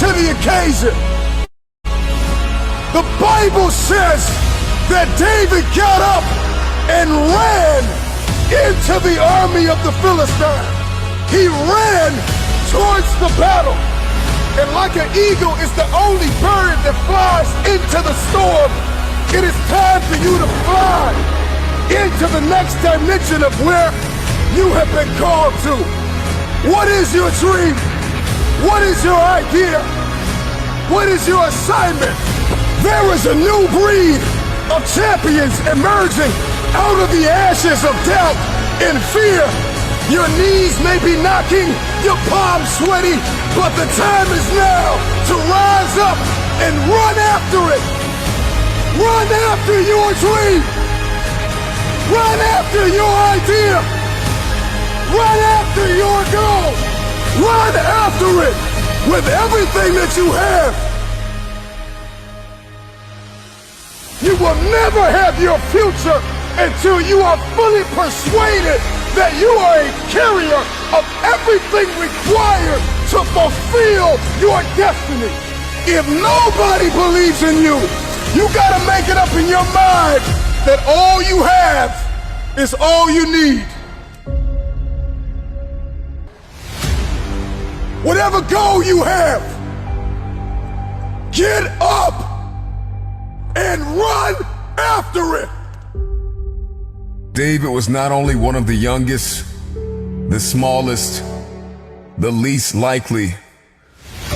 to the occasion. The Bible says that David got up and ran into the army of the Philistines. He ran towards the battle. And like an eagle is the only bird that flies into the storm, it is time for you to fly into the next dimension of where you have been called to. What is your dream? What is your idea? What is your assignment? There is a new breed of champions emerging out of the ashes of doubt and fear. Your knees may be knocking, your palms sweaty, but the time is now to rise up and run after it. Run after your dream. Run after your idea. Run after your goal. Run after it with everything that you have. You will never have your future until you are fully persuaded that you are a carrier of everything required to fulfill your destiny. If nobody believes in you, you gotta make it up in your mind that all you have is all you need. Whatever goal you have, get up and run after it. David was not only one of the youngest, the smallest, the least likely.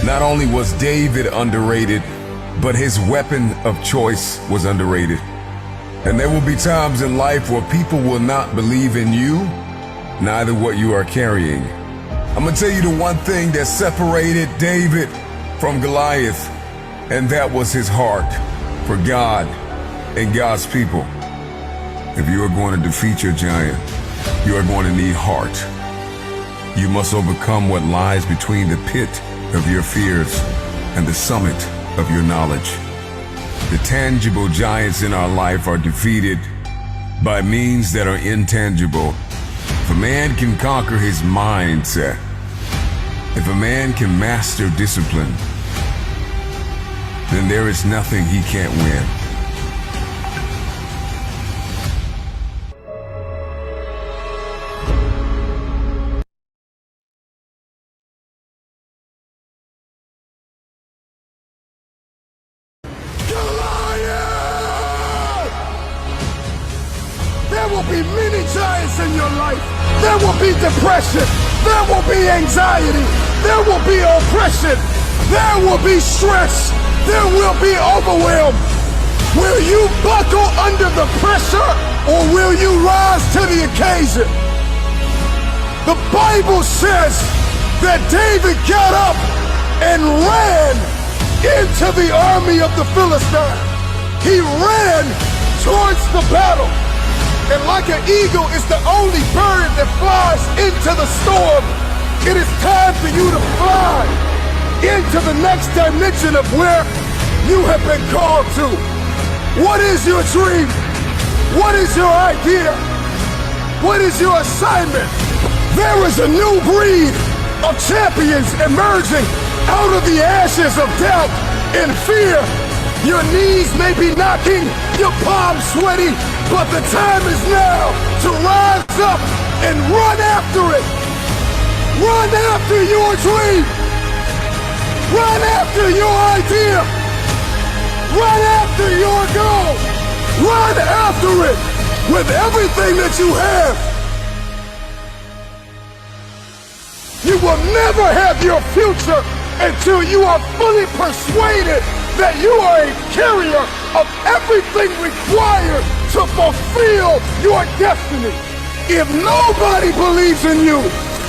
Not only was David underrated, but his weapon of choice was underrated. And there will be times in life where people will not believe in you, neither what you are carrying. I'm gonna tell you the one thing that separated David from Goliath, and that was his heart for God and God's people. If you are going to defeat your giant, you are going to need heart. You must overcome what lies between the pit of your fears and the summit of your knowledge. The tangible giants in our life are defeated by means that are intangible. If a man can conquer his mindset, if a man can master discipline, then there is nothing he can't win. There will be many giants in your life. There will be depression. There will be anxiety. There will be oppression. There will be stress. There will be overwhelm. Will you buckle under the pressure, or will you rise to the occasion? The Bible says that David got up and ran into the army of the Philistines. He ran towards the battle. And like an eagle is the only bird that flies into the storm, it is time for you to fly into the next dimension of where you have been called to. What is your dream? What is your idea? What is your assignment? There is a new breed of champions emerging out of the ashes of doubt and fear. Your knees may be knocking, your palms sweaty, but the time is now to rise up and run after it. Run after your dream. Run after your idea. Run after your goal. Run after it with everything that you have. You will never have your future until you are fully persuaded that you are a carrier of everything required to fulfill your destiny. If nobody believes in you,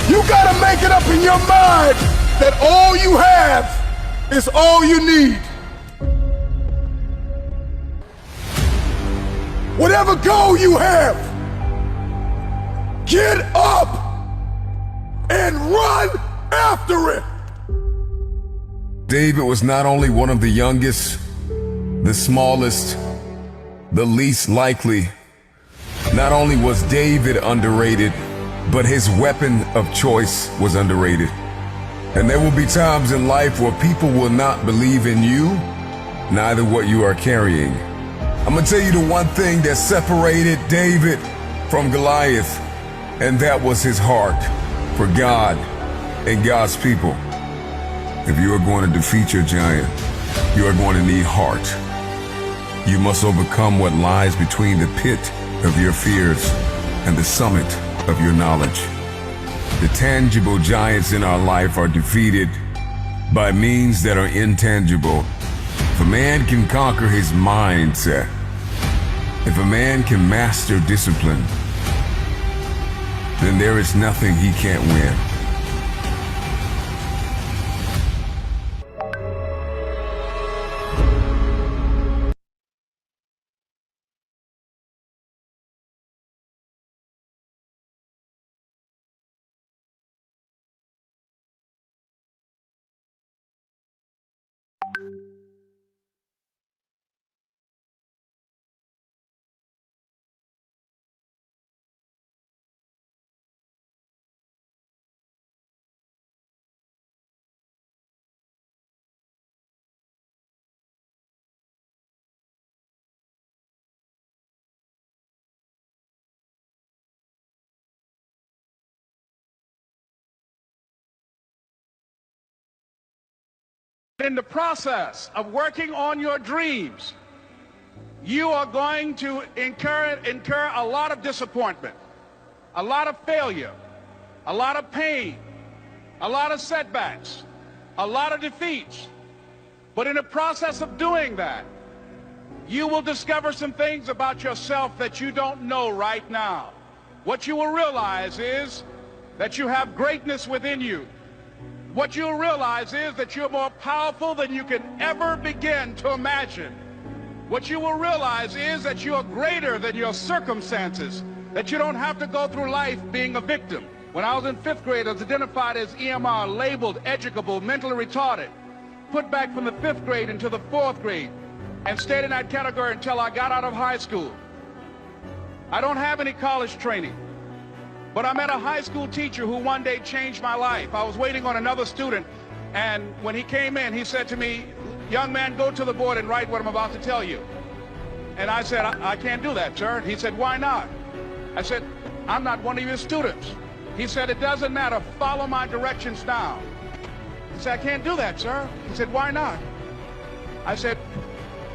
you gotta make it up in your mind that all you have is all you need. Whatever goal you have, get up and run after it. David was not only one of the youngest, the smallest, the least likely. Not only was David underrated, but his weapon of choice was underrated. And there will be times in life where people will not believe in you, neither what you are carrying. I'm gonna tell you the one thing that separated David from Goliath, and that was his heart for God and God's people. If you are going to defeat your giant, you are going to need heart. You must overcome what lies between the pit of your fears and the summit of your knowledge. The tangible giants in our life are defeated by means that are intangible. If a man can conquer his mindset, if a man can master discipline, then there is nothing he can't win. In the process of working on your dreams, you are going to incur a lot of disappointment, a lot of failure, a lot of pain, a lot of setbacks, a lot of defeats. But in the process of doing that, you will discover some things about yourself that you don't know right now. What you will realize is that you have greatness within you. What you'll realize is that you're more powerful than you can ever begin to imagine. What you will realize is that you're greater than your circumstances, that you don't have to go through life being a victim. When I was in 5th grade, I was identified as EMR, labeled educable, mentally retarded, put back from the 5th grade into the 4th grade, and stayed in that category until I got out of high school. I don't have any college training. But I met a high school teacher who one day changed my life. I was waiting on another student, and when he came in, he said to me, "Young man, go to the board and write what I'm about to tell you." And I said, I can't do that, sir. He said, "Why not?" I said, "I'm not one of your students." He said, "It doesn't matter. Follow my directions now." He said, "I can't do that, sir." He said, "Why not?" I said,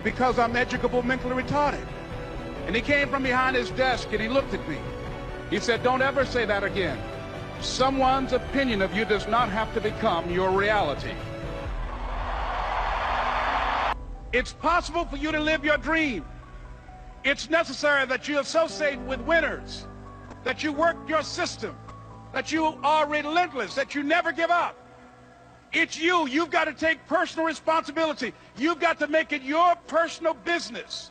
"Because I'm educable, mentally retarded." And he came from behind his desk and he looked at me. He said, "Don't ever say that again. Someone's opinion of you does not have to become your reality." It's possible for you to live your dream. It's necessary that you associate with winners, that you work your system, that you are relentless, that you never give up. It's you. You've got to take personal responsibility. You've got to make it your personal business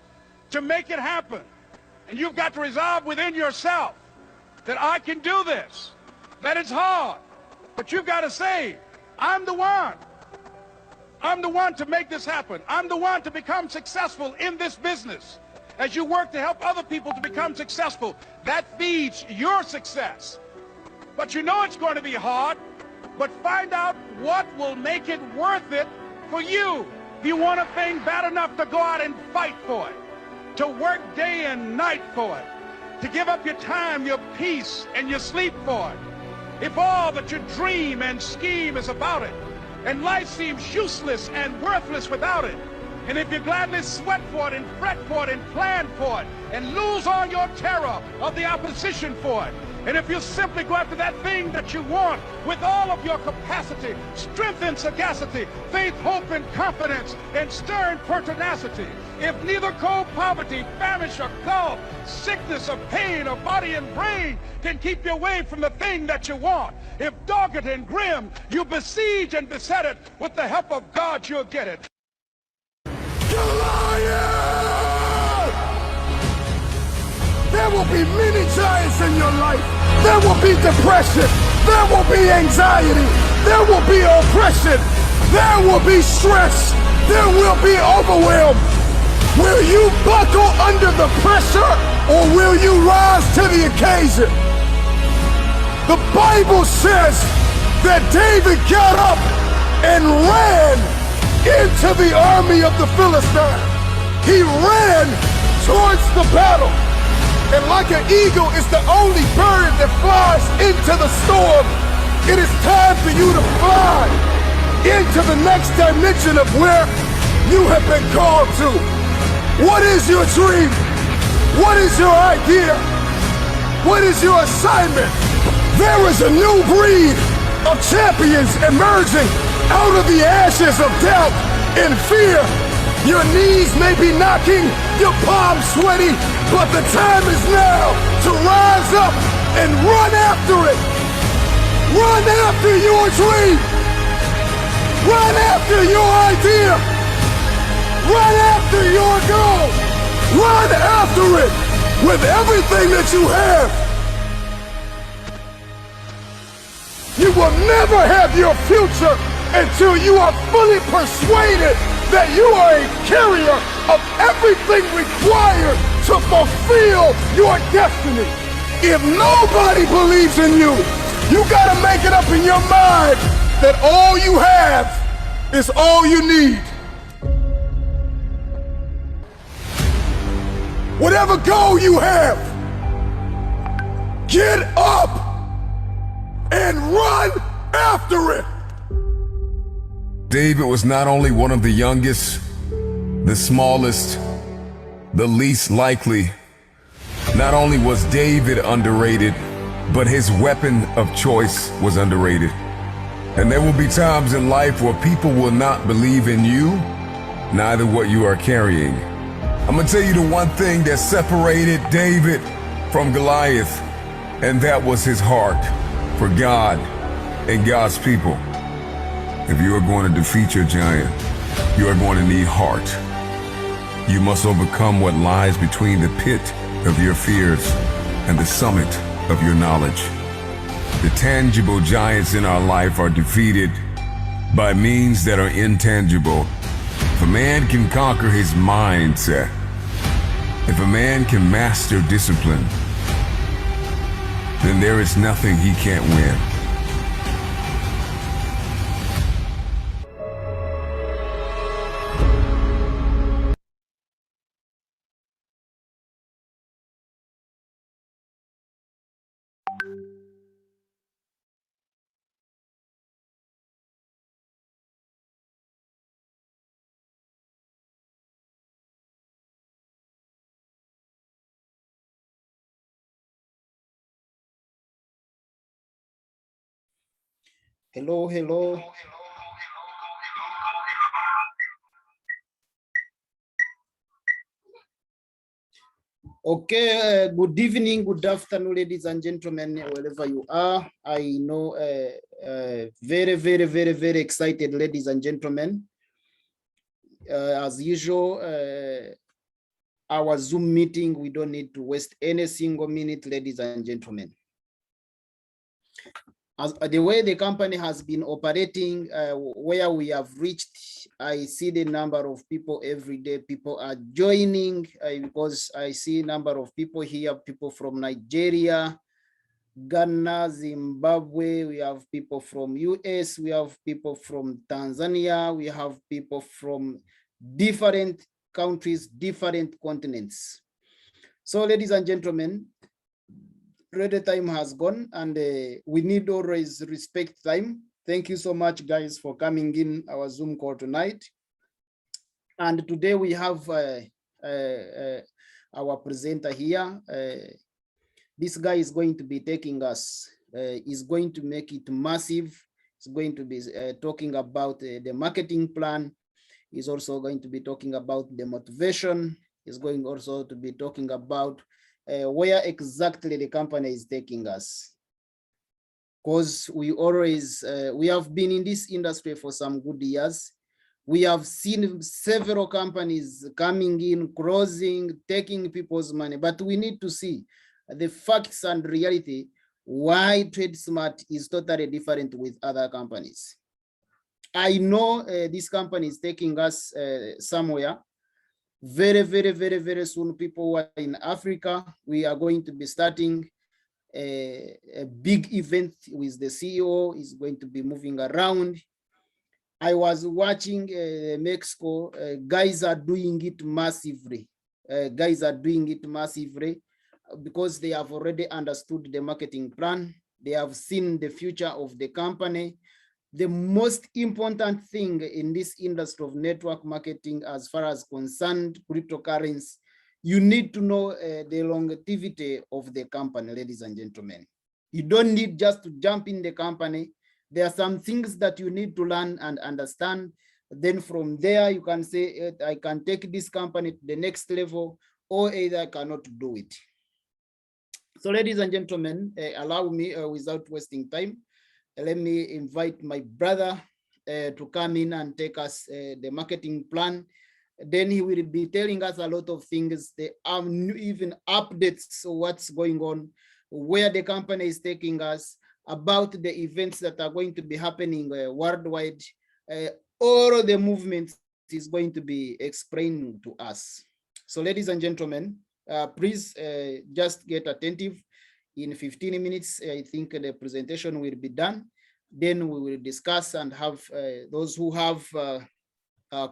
to make it happen. And you've got to resolve within yourself that I can do this, that it's hard, but you've got to say, I'm the one. I'm the one to make this happen. I'm the one to become successful in this business. As you work to help other people to become successful, that feeds your success. But you know it's going to be hard, but find out what will make it worth it for you. If you want a thing bad enough to go out and fight for it, to work day and night for it, to give up your time, your peace, and your sleep for it. If all that you dream and scheme is about it, and life seems useless and worthless without it, and if you gladly sweat for it and fret for it and plan for it, and lose all your terror of the opposition for it, and if you simply go after that thing that you want with all of your capacity, strength and sagacity, faith, hope and confidence, and stern pertinacity, if neither cold poverty, famish or gulf, sickness or pain or body and brain can keep you away from the thing that you want, if dogged and grim, you besiege and beset it, with the help of God you'll get it. Goliath! There will be many giants in your life. There will be depression. There will be anxiety. There will be oppression. There will be stress. There will be overwhelm. Will you buckle under the pressure, or will you rise to the occasion? The Bible says that David got up and ran into the army of the Philistines. He ran towards the battle. And like an eagle is the only bird that flies into the storm, it is time for you to fly into the next dimension of where you have been called to. What is your dream? What is your idea? What is your assignment? There is a new breed of champions emerging out of the ashes of doubt and fear. Your knees may be knocking, your palms sweaty, but the time is now to rise up and run after it. Run after your dream. Run after your idea. Run after your goal. Run after it with everything that you have. You will never have your future until you are fully persuaded that you are a carrier of everything required to fulfill your destiny. If nobody believes in you, you gotta make it up in your mind that all you have is all you need. Whatever goal you have, get up and run after it. David was not only one of the youngest, the smallest, the least likely. Not only was David underrated, but his weapon of choice was underrated. And there will be times in life where people will not believe in you, neither what you are carrying. I'm gonna tell you the one thing that separated David from Goliath, and that was his heart for God and God's people. If you are going to defeat your giant, you are going to need heart. You must overcome what lies between the pit of your fears and the summit of your knowledge. The tangible giants in our life are defeated by means that are intangible. If a man can conquer his mindset, if a man can master discipline, then there is nothing he can't win. Hello, hello. Okay, good evening, good afternoon, ladies and gentlemen, wherever you are. I know very excited, ladies and gentlemen. As usual, our Zoom meeting, we don't need to waste any single minute, ladies and gentlemen. As the way the company has been operating, where we have reached, I see the number of people every day. People are joining because I see number of people here, people from Nigeria, Ghana, Zimbabwe, we have people from US, we have people from Tanzania, we have people from different countries, different continents. So ladies and gentlemen, the time has gone and we need always respect time. Thank you so much guys for coming in our Zoom call tonight. And today we have our presenter here. This guy is going to be taking us, is going to make it massive. He's going to be talking about the marketing plan. He's also going to be talking about the motivation. He's going also to be talking about where exactly the company is taking us. Because we always, we have been in this industry for some good years. We have seen several companies coming in, closing, taking people's money, but we need to see the facts and reality why TradeSmart is totally different with other companies. I know this company is taking us somewhere. Very soon, people who are in Africa, we are going to be starting a big event with the CEO. Is going to be moving around. I was watching Mexico. Guys are doing it massively. Guys are doing it massively because they have already understood the marketing plan. They have seen the future of the company. The most important thing in this industry of network marketing, as far as concerned cryptocurrency, you need to know the longevity of the company, ladies and gentlemen. You don't need just to jump in the company. There are some things that you need to learn and understand. Then from there, you can say, I can take this company to the next level, or either I cannot do it. So ladies and gentlemen, allow me, without wasting time, let me invite my brother to come in and take us the marketing plan. Then he will be telling us a lot of things. There are even updates of what's going on, where the company is taking us, about the events that are going to be happening worldwide. All the movements is going to be explained to us. So ladies and gentlemen, please just get attentive. In 15 minutes, I think the presentation will be done. Then we will discuss and have those who have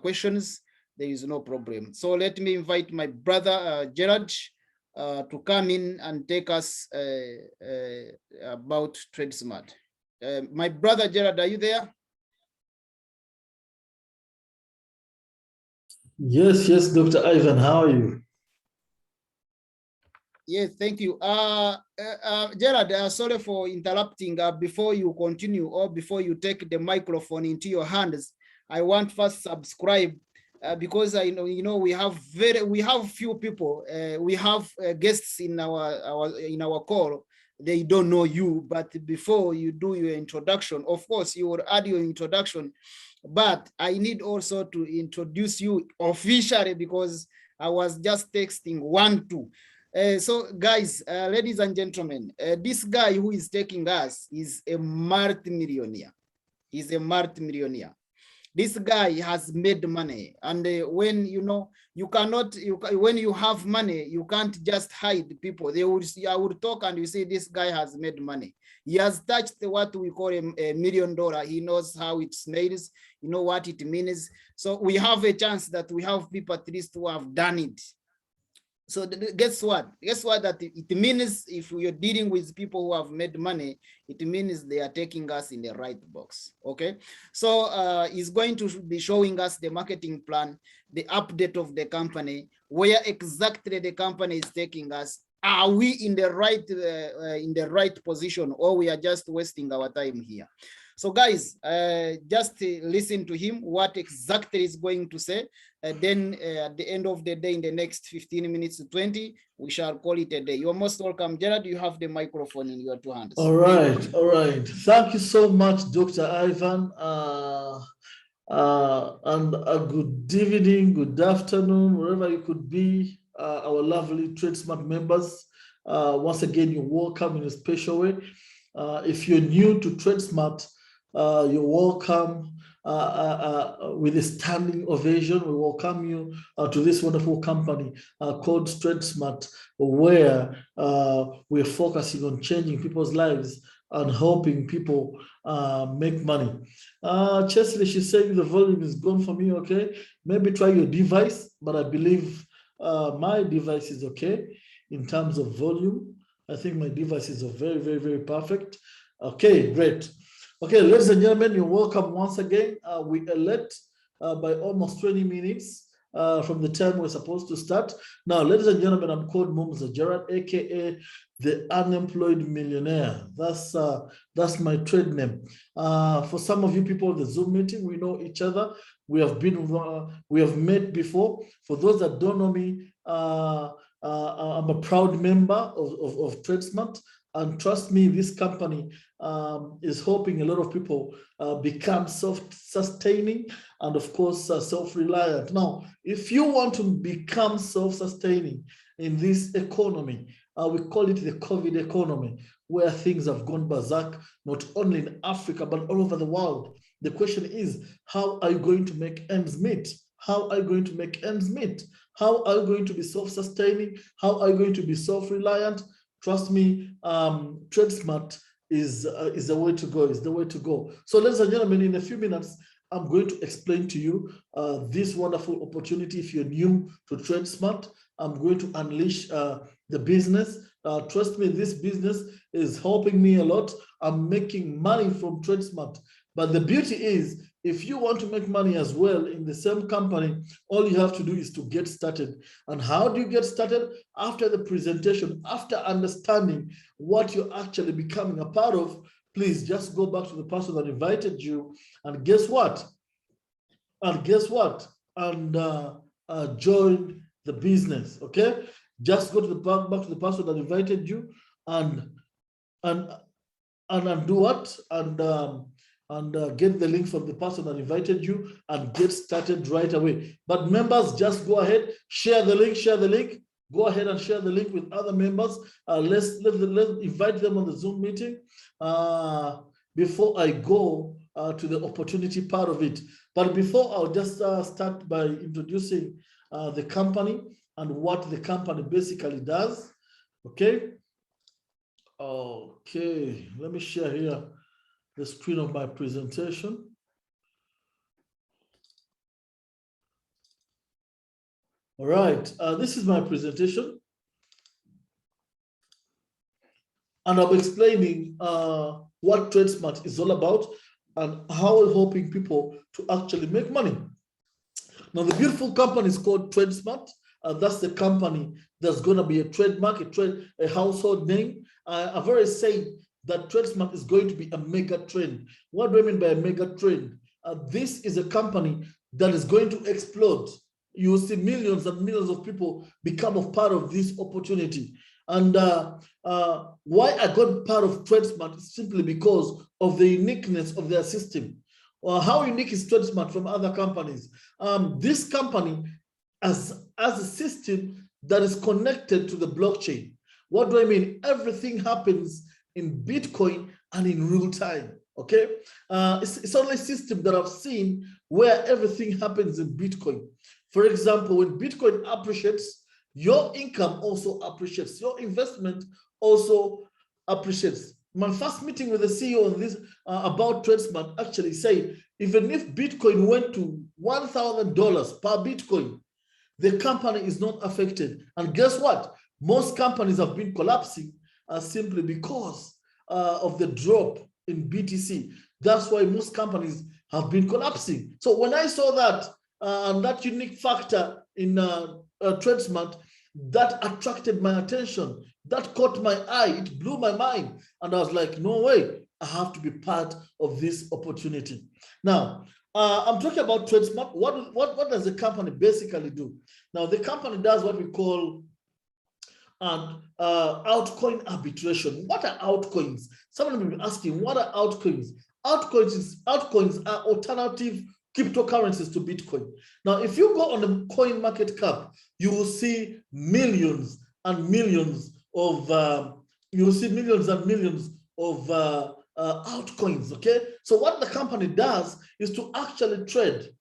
questions. There is no problem. So let me invite my brother Gerard to come in and take us about TradeSmart. My brother Gerard, are you there? Yes, Dr. Ivan, how are you? Yes, thank you. Gerard, sorry for interrupting. Before you continue or before you take the microphone into your hands, I want first subscribe because I know we have few people. We have guests in our call. They don't know you, but before you do your introduction, of course you will add your introduction, but I need also to introduce you officially because I was just texting 1-2. So guys, ladies and gentlemen, this guy who is taking us is a multi-millionaire. He's a multi-millionaire. This guy has made money, and when when you have money, you can't just hide people. I would talk and you say this guy has made money. He has touched what we call $1 million. He knows how it's made. You know what it means. So we have a chance that we have people at least who have done it. So guess what? Guess what? That it means if you're dealing with people who have made money, it means they are taking us in the right box. Okay. So he's going to be showing us the marketing plan, the update of the company, where exactly the company is taking us. Are we in the right position, or we are just wasting our time here? So guys, just listen to him, what exactly is going to say. Then at the end of the day, in the next 15 minutes to 20, we shall call it a day. You're most welcome. Gerard, you have the microphone in your 2 hands. All right. Thank you so much, Dr. Ivan. And a good evening, good afternoon, wherever you could be, our lovely TradeSmart members. Once again, you're welcome in a special way. If you're new to TradeSmart, you're welcome with a standing ovation. We welcome you to this wonderful company called TradeSmart, where we're focusing on changing people's lives and helping people make money. Chesley, she's saying the volume is gone for me. Okay, maybe try your device, but I believe my device is okay in terms of volume. I think my device is very, very, very perfect. Okay, great. Okay, ladies and gentlemen, you're welcome once again. We are late by almost 20 minutes from the time we're supposed to start. Now, ladies and gentlemen, I'm called Mumza Gerard, aka the Unemployed Millionaire. That's my trade name. For some of you people in the Zoom meeting, we know each other. We have met before. For those that don't know me, I'm a proud member of TradeSmart. And trust me, this company is helping a lot of people become self-sustaining and, of course, self-reliant. Now, if you want to become self-sustaining in this economy, we call it the COVID economy, where things have gone berserk, not only in Africa, but all over the world. The question is, how are you going to make ends meet? How are you going to make ends meet? How are you going to be self-sustaining? How are you going to be self-reliant? trust me, TradeSmart is the way to go, is the way to go. So ladies and gentlemen, in a few minutes, I'm going to explain to you this wonderful opportunity. If you're new to TradeSmart, I'm going to unleash the business. Trust me, this business is helping me a lot. I'm making money from TradeSmart. But the beauty is, if you want to make money as well in the same company, all you have to do is to get started. And how do you get started? After the presentation, after understanding what you're actually becoming a part of, please just go back to the person that invited you, and guess what? And join the business. Okay, just go to the back to the person that invited you, and do what? And get the link from the person that invited you and get started right away. But members, just go ahead, share the link. Go ahead and share the link with other members. Let's invite them on the Zoom meeting before I go to the opportunity part of it. But before, I'll just start by introducing the company and what the company basically does. Okay. Okay, let me share here the screen of my presentation. All right, this is my presentation. And I'm explaining what TradeSmart is all about and how we're helping people to actually make money. Now, the beautiful company is called TradeSmart. That's the company that's going to be a trademark, a household name. I've already said that TradeSmart is going to be a mega trend. What do I mean by a mega trend? This is a company that is going to explode. You will see millions and millions of people become a part of this opportunity. And why I got part of TradeSmart is simply because of the uniqueness of their system. How unique is TradeSmart from other companies? This company has a system that is connected to the blockchain. What do I mean? Everything happens in Bitcoin and in real time, okay? It's only a system that I've seen where everything happens in Bitcoin. For example, when Bitcoin appreciates, your income also appreciates, your investment also appreciates. My first meeting with the CEO on this about TradeSmart actually said, even if Bitcoin went to $1,000 per Bitcoin, the company is not affected. And guess what? Most companies have been collapsing simply because of the drop in BTC. That's why most companies have been collapsing. So when I saw that, and that unique factor in TradeSmart, that attracted my attention, that caught my eye, it blew my mind. And I was like, no way, I have to be part of this opportunity. Now, I'm talking about TradeSmart. What does the company basically do? Now, the company does what we call altcoin arbitration. What are altcoins? Someone will be asking, what are altcoins? Altcoins are alternative cryptocurrencies to Bitcoin. Now, if you go on the coin market cap, you will see millions and millions of altcoins. Okay, so what the company does is to actually trade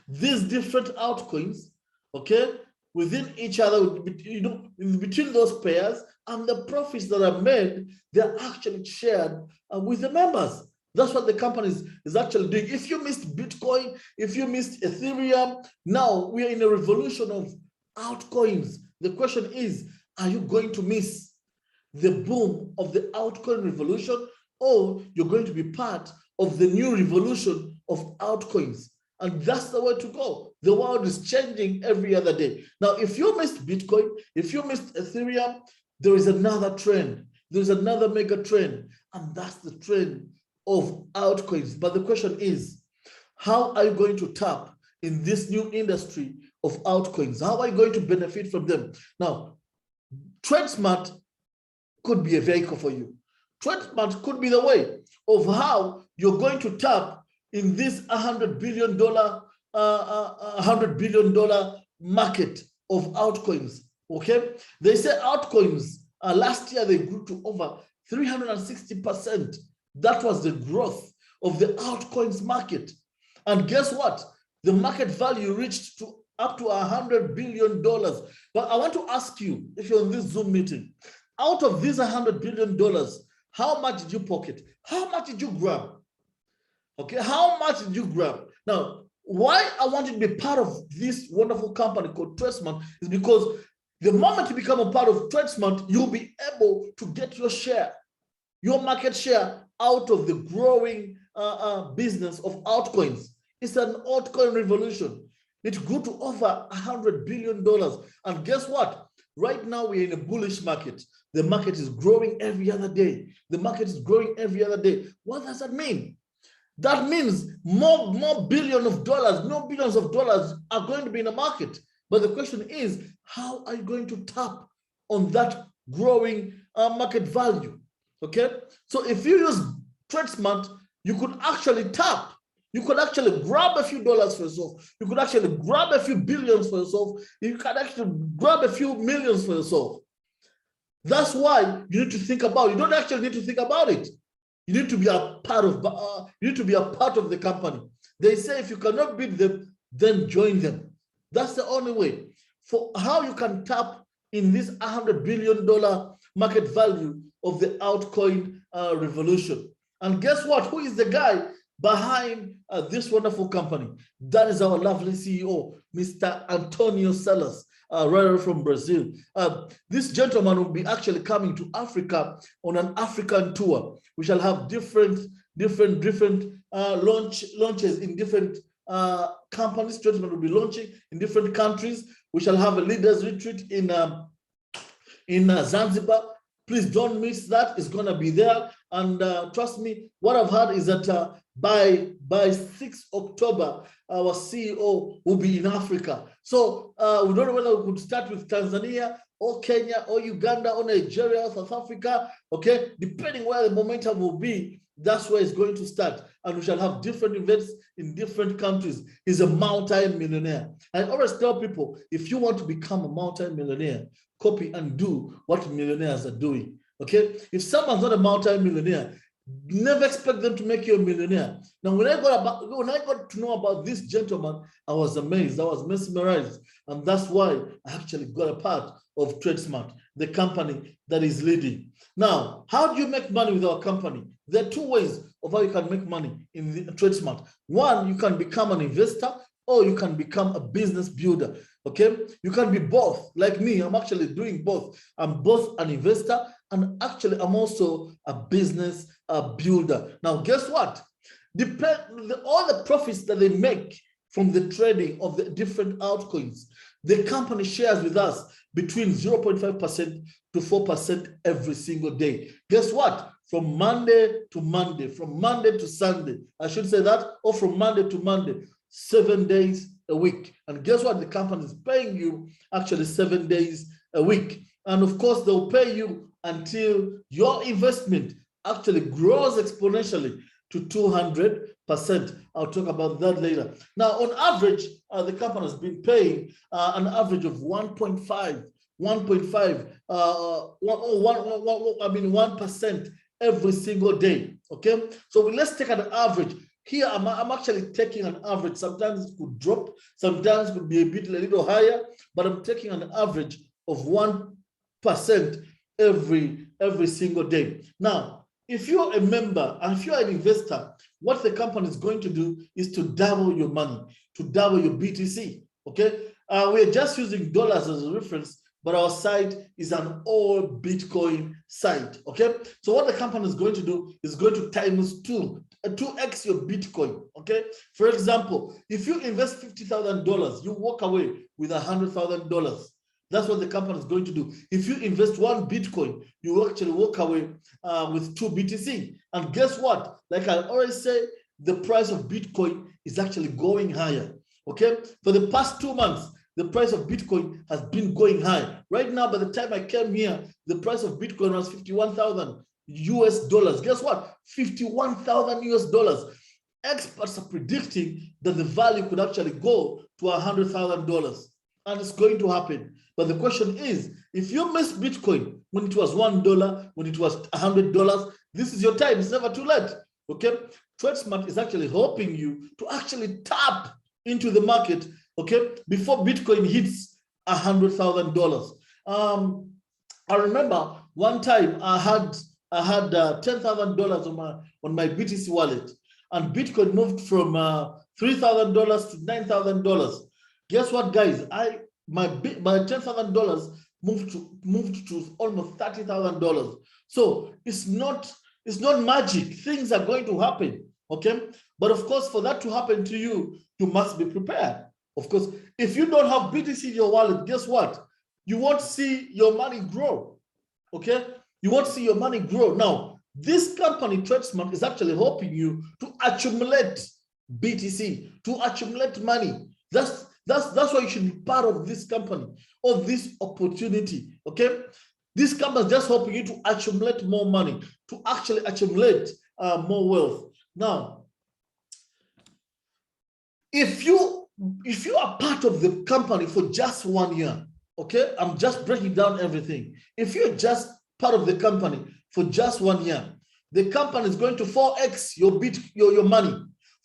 these different altcoins, okay, within each other, between those pairs, and the profits that are made, they're actually shared with the members. That's what the company is actually doing. If you missed Bitcoin, if you missed Ethereum, now we are in a revolution of altcoins. The question is, are you going to miss the boom of the altcoin revolution, or you're going to be part of the new revolution of altcoins? And that's the way to go. The world is changing every other day. Now, if you missed Bitcoin, if you missed Ethereum, there is another trend. There's another mega trend, and that's the trend of altcoins. But the question is, how are you going to tap in this new industry of altcoins? How are you going to benefit from them? Now, TradeSmart could be a vehicle for you. TradeSmart could be the way of how you're going to tap in this $100 billion market of altcoins. Okay, they say altcoins last year they grew to over 360%. That was the growth of the altcoins market. And guess what? The market value reached up to $100 billion. But I want to ask you, if you're in this Zoom meeting, Out of these $100 billion, how much did you pocket? How much did you grab? Okay, how much did you grab? Now, why I want you to be part of this wonderful company called TradeSmart is because the moment you become a part of TradeSmart, you'll be able to get your share, your market share out of the growing business of altcoins. It's an altcoin revolution. It grew to over $100 billion. And guess what? Right now, we're in a bullish market. The market is growing every other day. The market is growing every other day. What does that mean? That means more billions of dollars are going to be in the market. But the question is, how are you going to tap on that growing market value? Okay, so if you use TradeSmart, you could actually tap. You could actually grab a few dollars for yourself. You could actually grab a few billions for yourself. You could actually grab a few millions for yourself. That's why you need to think about. You don't actually need to think about it. You need to be a part of. You need to be a part of the company. They say if you cannot beat them, then join them. That's the only way. For how you can tap in this $100 billion market value of the altcoin revolution. And guess what? Who is the guy behind this wonderful company? That is our lovely CEO, Mr. Antonio Salas, right from Brazil. This gentleman will be actually coming to Africa on an African tour. We shall have different launches in different companies. TradeSmart will be launching in different countries. We shall have a leaders retreat in Zanzibar. Please don't miss that. It's going to be there. And trust me, what I've heard is that by 6 October, our CEO will be in Africa. So we don't know whether we could start with Tanzania or Kenya or Uganda or Nigeria or South Africa. Okay, depending where the momentum will be, that's where it's going to start. And we shall have different events in different countries. He's a multi-millionaire. I always tell people, if you want to become a multi-millionaire, copy and do what millionaires are doing. Okay, if someone's not a multi-millionaire, never expect them to make you a millionaire. Now, when I got to know about this gentleman, I was amazed. I was mesmerized, and that's why I actually got a part of TradeSmart, the company that is leading. Now, how do you make money with our company? There are two ways of how you can make money in the TradeSmart. One, you can become an investor, or you can become a business builder. Okay, you can be both. Like me, I'm actually doing both. I'm both an investor, and actually I'm also a business builder. Now, guess what? All the profits that they make from the trading of the different altcoins, the company shares with us between 0.5% to 4% every single day. Guess what? From Monday to Monday, from Monday to Sunday, I should say that, or from Monday to Monday, 7 days a week. And guess what? The company is paying you actually 7 days a week. And of course, they'll pay you until your investment actually grows exponentially to 200%. I'll talk about that later. Now, on average, the company has been paying an average of 1% every single day. Okay, so let's take an average. Here, I'm actually taking an average. Sometimes it could drop, sometimes it could be a little higher, but I'm taking an average of 1% every single day. Now, if you're a member and if you're an investor, what the company is going to do is to double your money, to double your BTC. Okay, we're just using dollars as a reference, but our site is an all Bitcoin site. Okay, so what the company is going to do is going to times 2x your Bitcoin. Okay, for example, if you invest $50,000, you walk away with $100,000. That's what the company is going to do. If you invest 1 Bitcoin, you actually walk away with 2 BTC. And guess what? Like I always say, the price of Bitcoin is actually going higher. Okay, for the past 2 months, the price of Bitcoin has been going high. Right now, by the time I came here, the price of Bitcoin was $51,000 US dollars. Guess what? $51,000 US dollars. Experts are predicting that the value could actually go to $100,000, and it's going to happen. But the question is, if you missed Bitcoin when it was $1, when it was $100, this is your time. It's never too late. Okay, TradeSmart is actually helping you to actually tap into the market. Okay, before Bitcoin hits $100,000. I remember One time I had $10,000 on my BTC wallet, and Bitcoin moved from $3,000 to $9,000. Guess what, guys? My $10,000 moved to almost $30,000. So it's not magic. Things are going to happen, okay? But of course, for that to happen to you, you must be prepared. Of course, if you don't have BTC in your wallet, guess what? You won't see your money grow, okay? You won't see your money grow. Now, this company, TradeSmart, is actually helping you to accumulate BTC, to accumulate money. That's why you should be part of this company or this opportunity, okay? This company is just helping you to accumulate more money, to actually accumulate more wealth. Now, if you are part of the company for just 1 year, okay, I'm just breaking down everything. If you're just part of the company for just 1 year, the company is going to 4x your money.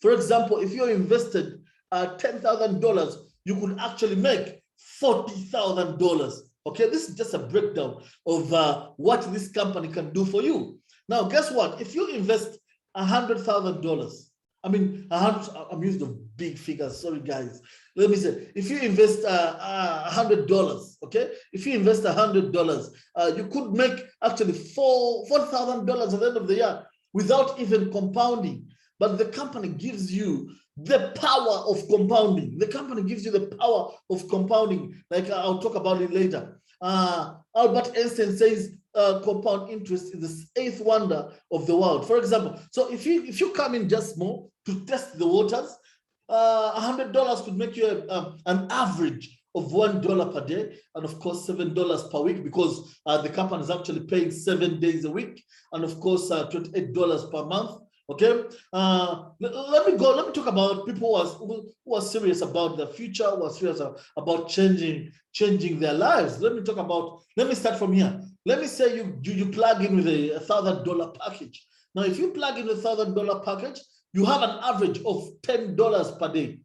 For example, if you're invested $10,000, you could actually make $40,000. Okay, this is just a breakdown of what this company can do for you. Now, guess what? If you invest $100,000, I'm using the big figures. Sorry, guys. Let me say, if you invest $100, okay? If you invest $100, you could make actually $4,000 at the end of the year without even compounding. But the company gives you the power of compounding. The company gives you the power of compounding. Like I'll talk about it later. Albert Einstein says compound interest is the 8th wonder of the world. For example, so if you come in just small to test the waters, $100 could make you an average of $1 per day, and of course $7 per week, because the company is actually paying 7 days a week, and of course $28 per month. Okay, let me talk about people who are serious about the future, who are serious about changing their lives. Let me start from here. Let me say you plug in with a $1,000 package. Now, if you plug in a $1,000 package, you have an average of $10 per day.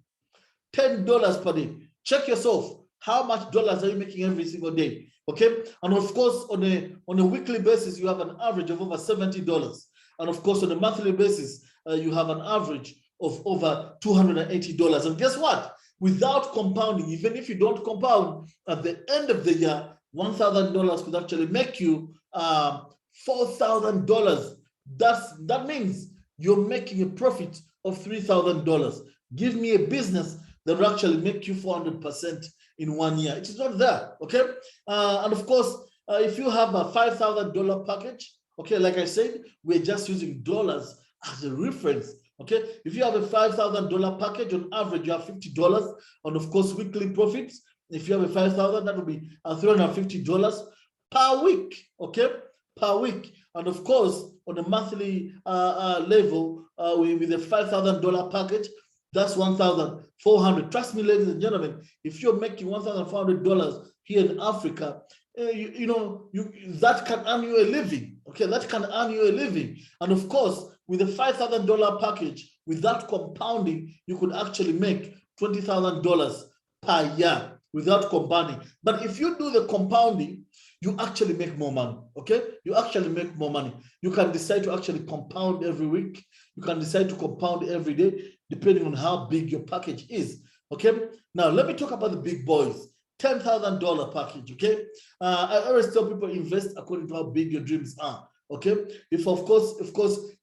$10 per day. Check yourself. How much dollars are you making every single day? Okay, and of course on a weekly basis, you have an average of over $70. And of course, on a monthly basis, you have an average of over $280. And guess what? Without compounding, even if you don't compound, at the end of the year, $1,000 could actually make you $4,000. That means you're making a profit of $3,000. Give me a business that will actually make you 400% in 1 year. It is not there, okay? And of course, if you have a $5,000 package, okay, like I said, we're just using dollars as a reference. Okay, if you have a $5,000 package, on average, you have $50. And of course, weekly profits, if you have a $5,000, that will be $350 per week. Okay, per week. And of course, on a monthly level, with a $5,000 package, that's $1,400. Trust me, ladies and gentlemen, if you're making $1,400 here in Africa, that can earn you a living. Okay, that can earn you a living. And of course, with a $5,000 package, without compounding, you could actually make $20,000 per year without compounding. But if you do the compounding, you actually make more money. Okay, you actually make more money. You can decide to actually compound every week. You can decide to compound every day, depending on how big your package is. Okay, now let me talk about the big boys. $10,000 package, okay? I always tell people invest according to how big your dreams are, okay? If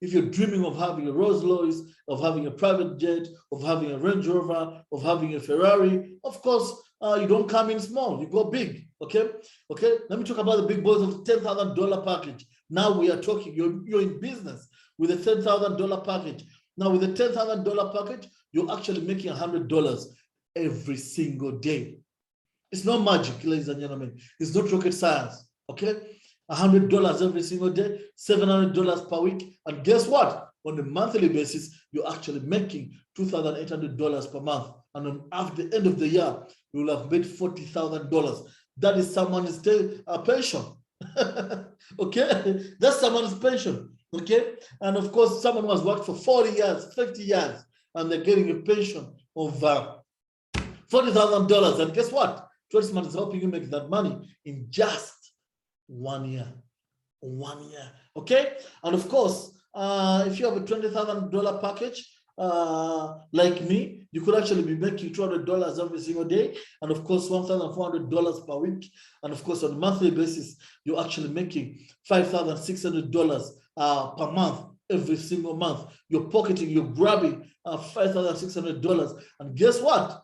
you're dreaming of having a Rolls Royce, of having a private jet, of having a Range Rover, of having a Ferrari, of course, you don't come in small, you go big, okay? Okay, let me talk about the big boys of $10,000 package. Now we are talking, you're in business with a $10,000 package. Now with a $10,000 package, you're actually making $100 every single day. It's not magic, ladies and gentlemen. It's not rocket science, okay? $100 every single day, $700 per week. And guess what? On a monthly basis, you're actually making $2,800 per month. And at the end of the year, you will have made $40,000. That is someone's pension, okay? That's someone's pension, okay? And of course, someone who has worked for 40 years, 50 years, and they're getting a pension of $40,000. And guess what? TradeSmart is helping you make that money in just 1 year. 1 year. Okay, and of course, if you have a $20,000 package, like me, you could actually be making $200 every single day, and of course $1,400 per week, and of course on a monthly basis you're actually making $5,600 per month. Every single month you're pocketing, you're grabbing $5,600, and guess what?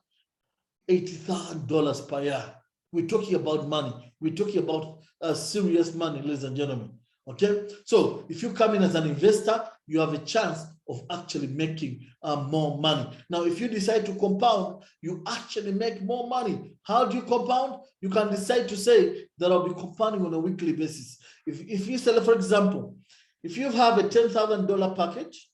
$80,000 per year. We're talking about money. We're talking about serious money, ladies and gentlemen. Okay, so if you come in as an investor, you have a chance of actually making more money. Now, if you decide to compound, you actually make more money. How do you compound? You can decide to say that I'll be compounding on a weekly basis. If you sell, for example, if you have a $10,000 package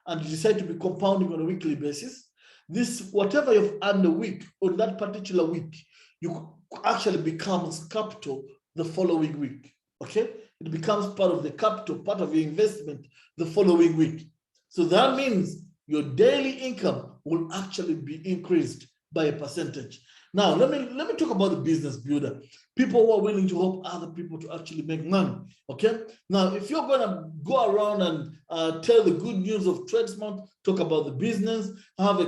and you decide to be compounding on a weekly basis, this, whatever you've earned a week on that particular week, you actually becomes capital the following week. Okay, it becomes part of the capital, part of your investment the following week. So that means your daily income will actually be increased by a percentage. Now, let me talk about the business builder. People who are willing to help other people to actually make money. Okay. Now, if you're gonna go around and tell the good news of TradeSmart, talk about the business, have a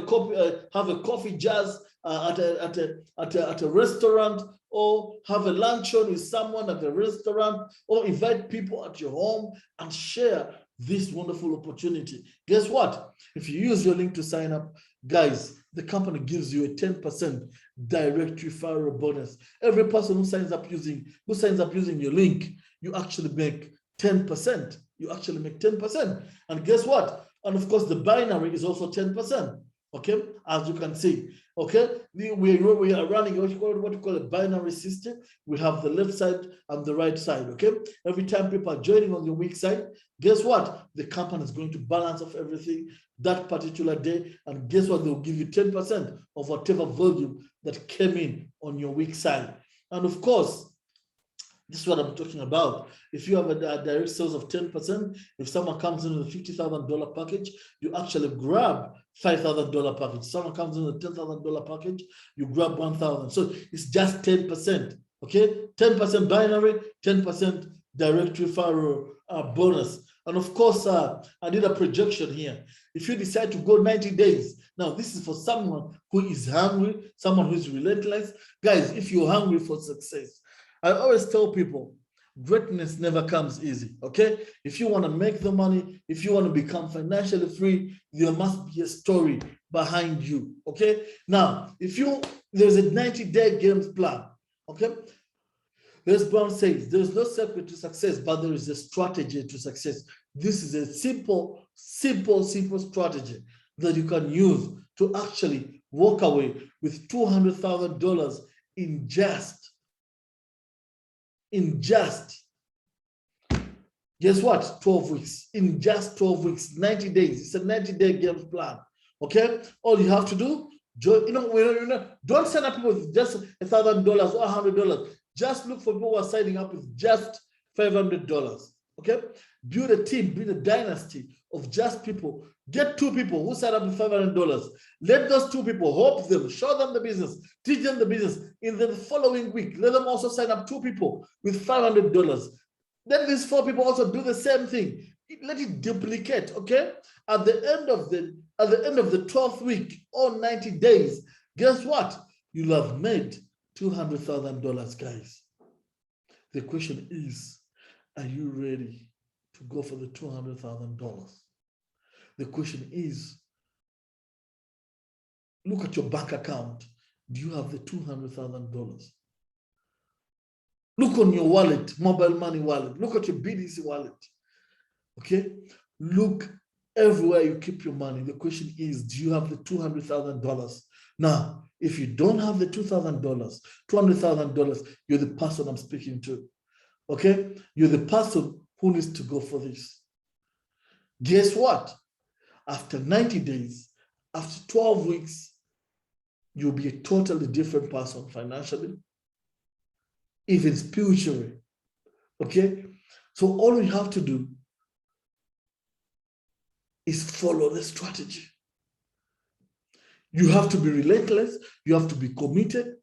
coffee jazz at a restaurant, or have a luncheon with someone at a restaurant, or invite people at your home and share this wonderful opportunity. Guess what? If you use your link to sign up, guys, the company gives you a 10% direct referral bonus. Every person who signs up using your link, you actually make 10%. You actually make 10%. And guess what? And of course, the binary is also 10%. Okay, as you can see. Okay, we are running what you call a binary system. We have the left side and the right side. Okay, every time people are joining on the weak side, guess what? The company is going to balance off everything that particular day, and guess what? They'll give you 10% of whatever volume that came in on your weak side. And of course, this is what I'm talking about. If you have a direct sales of 10%, if someone comes in with a $50,000 package, you actually grab $5,000 package. Someone comes in with a $10,000 package, you grab $1,000. So it's just 10%. Okay, 10% binary, 10% direct referral bonus. And of course, I did a projection here. If you decide to go 90 days, now this is for someone who is hungry, someone who is relentless. Guys, if you're hungry for success, I always tell people, greatness never comes easy, okay? If you want to make the money, if you want to become financially free, there must be a story behind you, okay? Now, there's a 90-day games plan, okay? Les Brown says, there's no secret to success, but there is a strategy to success. This is a simple strategy that you can use to actually walk away with $200,000 in guess what? 12 weeks. In just 12 weeks, 90 days. It's a 90-day games plan. Okay? All you have to do, don't sign up with just $1,000 or $100. Just look for people who are signing up with just $500. Okay? Build a team, build a dynasty of just people. Get 2 people who sign up with $500. Let those 2 people, help them, show them the business, teach them the business. In the following week, let them also sign up 2 people with $500. Then these 4 people also do the same thing. Let it duplicate, okay? At the end of the 12th week or 90 days, guess what? You'll have made $200,000, guys. The question is, are you ready to go for the $200,000? The question is, look at your bank account. Do you have the $200,000? Look on your wallet, mobile money wallet. Look at your BDC wallet. Okay? Look everywhere you keep your money. The question is, do you have the $200,000? Now, if you don't have the $200,000, you're the person I'm speaking to. Okay? You're the person who needs to go for this. Guess what? After 90 days, after 12 weeks, you'll be a totally different person financially, even spiritually. Okay? So all you have to do is follow the strategy. You have to be relentless. You have to be committed.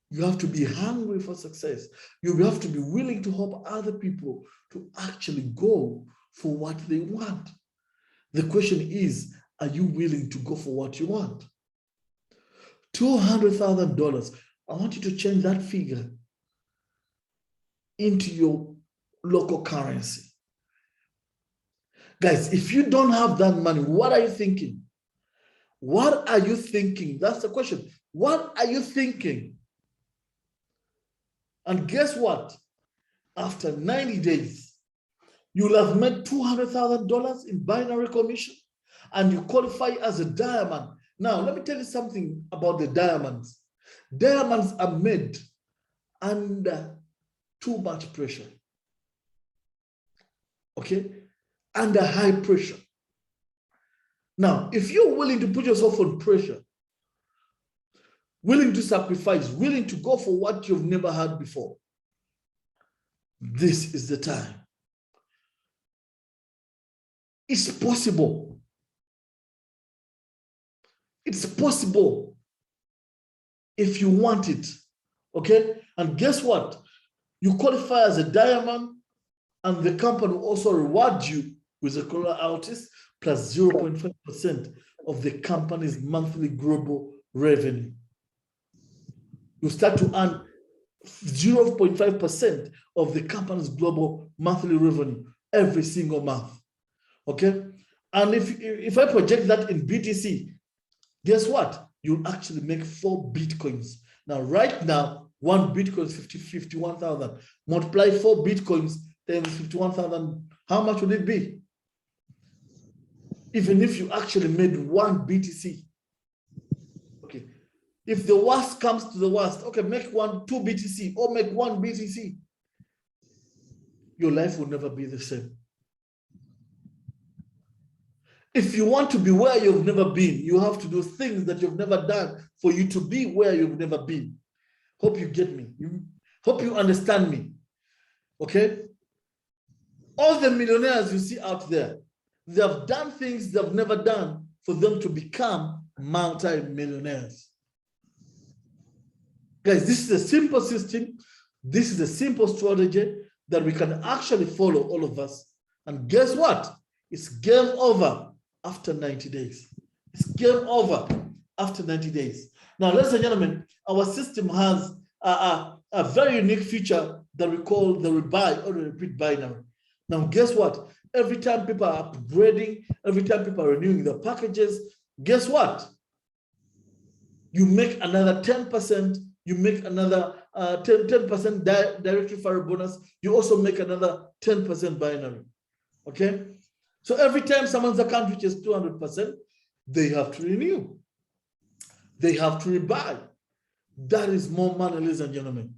You have to be hungry for success. You have to be willing to help other people to actually go for what they want. The question is, are you willing to go for what you want? $200,000. I want you to change that figure into your local currency. Guys, if you don't have that money, what are you thinking? What are you thinking? That's the question. What are you thinking? And guess what? After 90 days, you'll have made $200,000 in binary commission and you qualify as a diamond. Now, let me tell you something about the diamonds. Diamonds are made under too much pressure. Okay? Under high pressure. Now, if you're willing to put yourself on pressure, willing to sacrifice, willing to go for what you've never had before, this is the time. It's possible. It's possible if you want it, okay? And guess what? You qualify as a diamond and the company will also reward you with a career artist plus 0.5% of the company's monthly global revenue. You start to earn 0.5% of the company's global monthly revenue every single month. Okay? And if I project that in BTC, guess what? You'll actually make 4 Bitcoins. Now, right now, 1 Bitcoin is 51,000. Multiply 4 Bitcoins times 51,000. How much would it be? Even if you actually made 1 BTC. Okay. If the worst comes to the worst, okay, make 2 BTC or make 1 BTC. Your life will never be the same. If you want to be where you've never been, you have to do things that you've never done for you to be where you've never been. Hope you get me. Hope you understand me. Okay? All the millionaires you see out there, they have done things they've never done for them to become multi-millionaires. Guys, this is a simple system. This is a simple strategy that we can actually follow, all of us. And guess what? It's game over after 90 days. It's game over after 90 days. Now, ladies and gentlemen, our system has a very unique feature that we call the rebuy or the repeat binary. Now, guess what? Every time people are upgrading, every time people are renewing their packages, guess what? You make another 10%, you make another 10% direct referral bonus, you also make another 10% binary, okay? So every time someone's account reaches 200%, they have to renew. They have to rebuy. That is more money, ladies and gentlemen.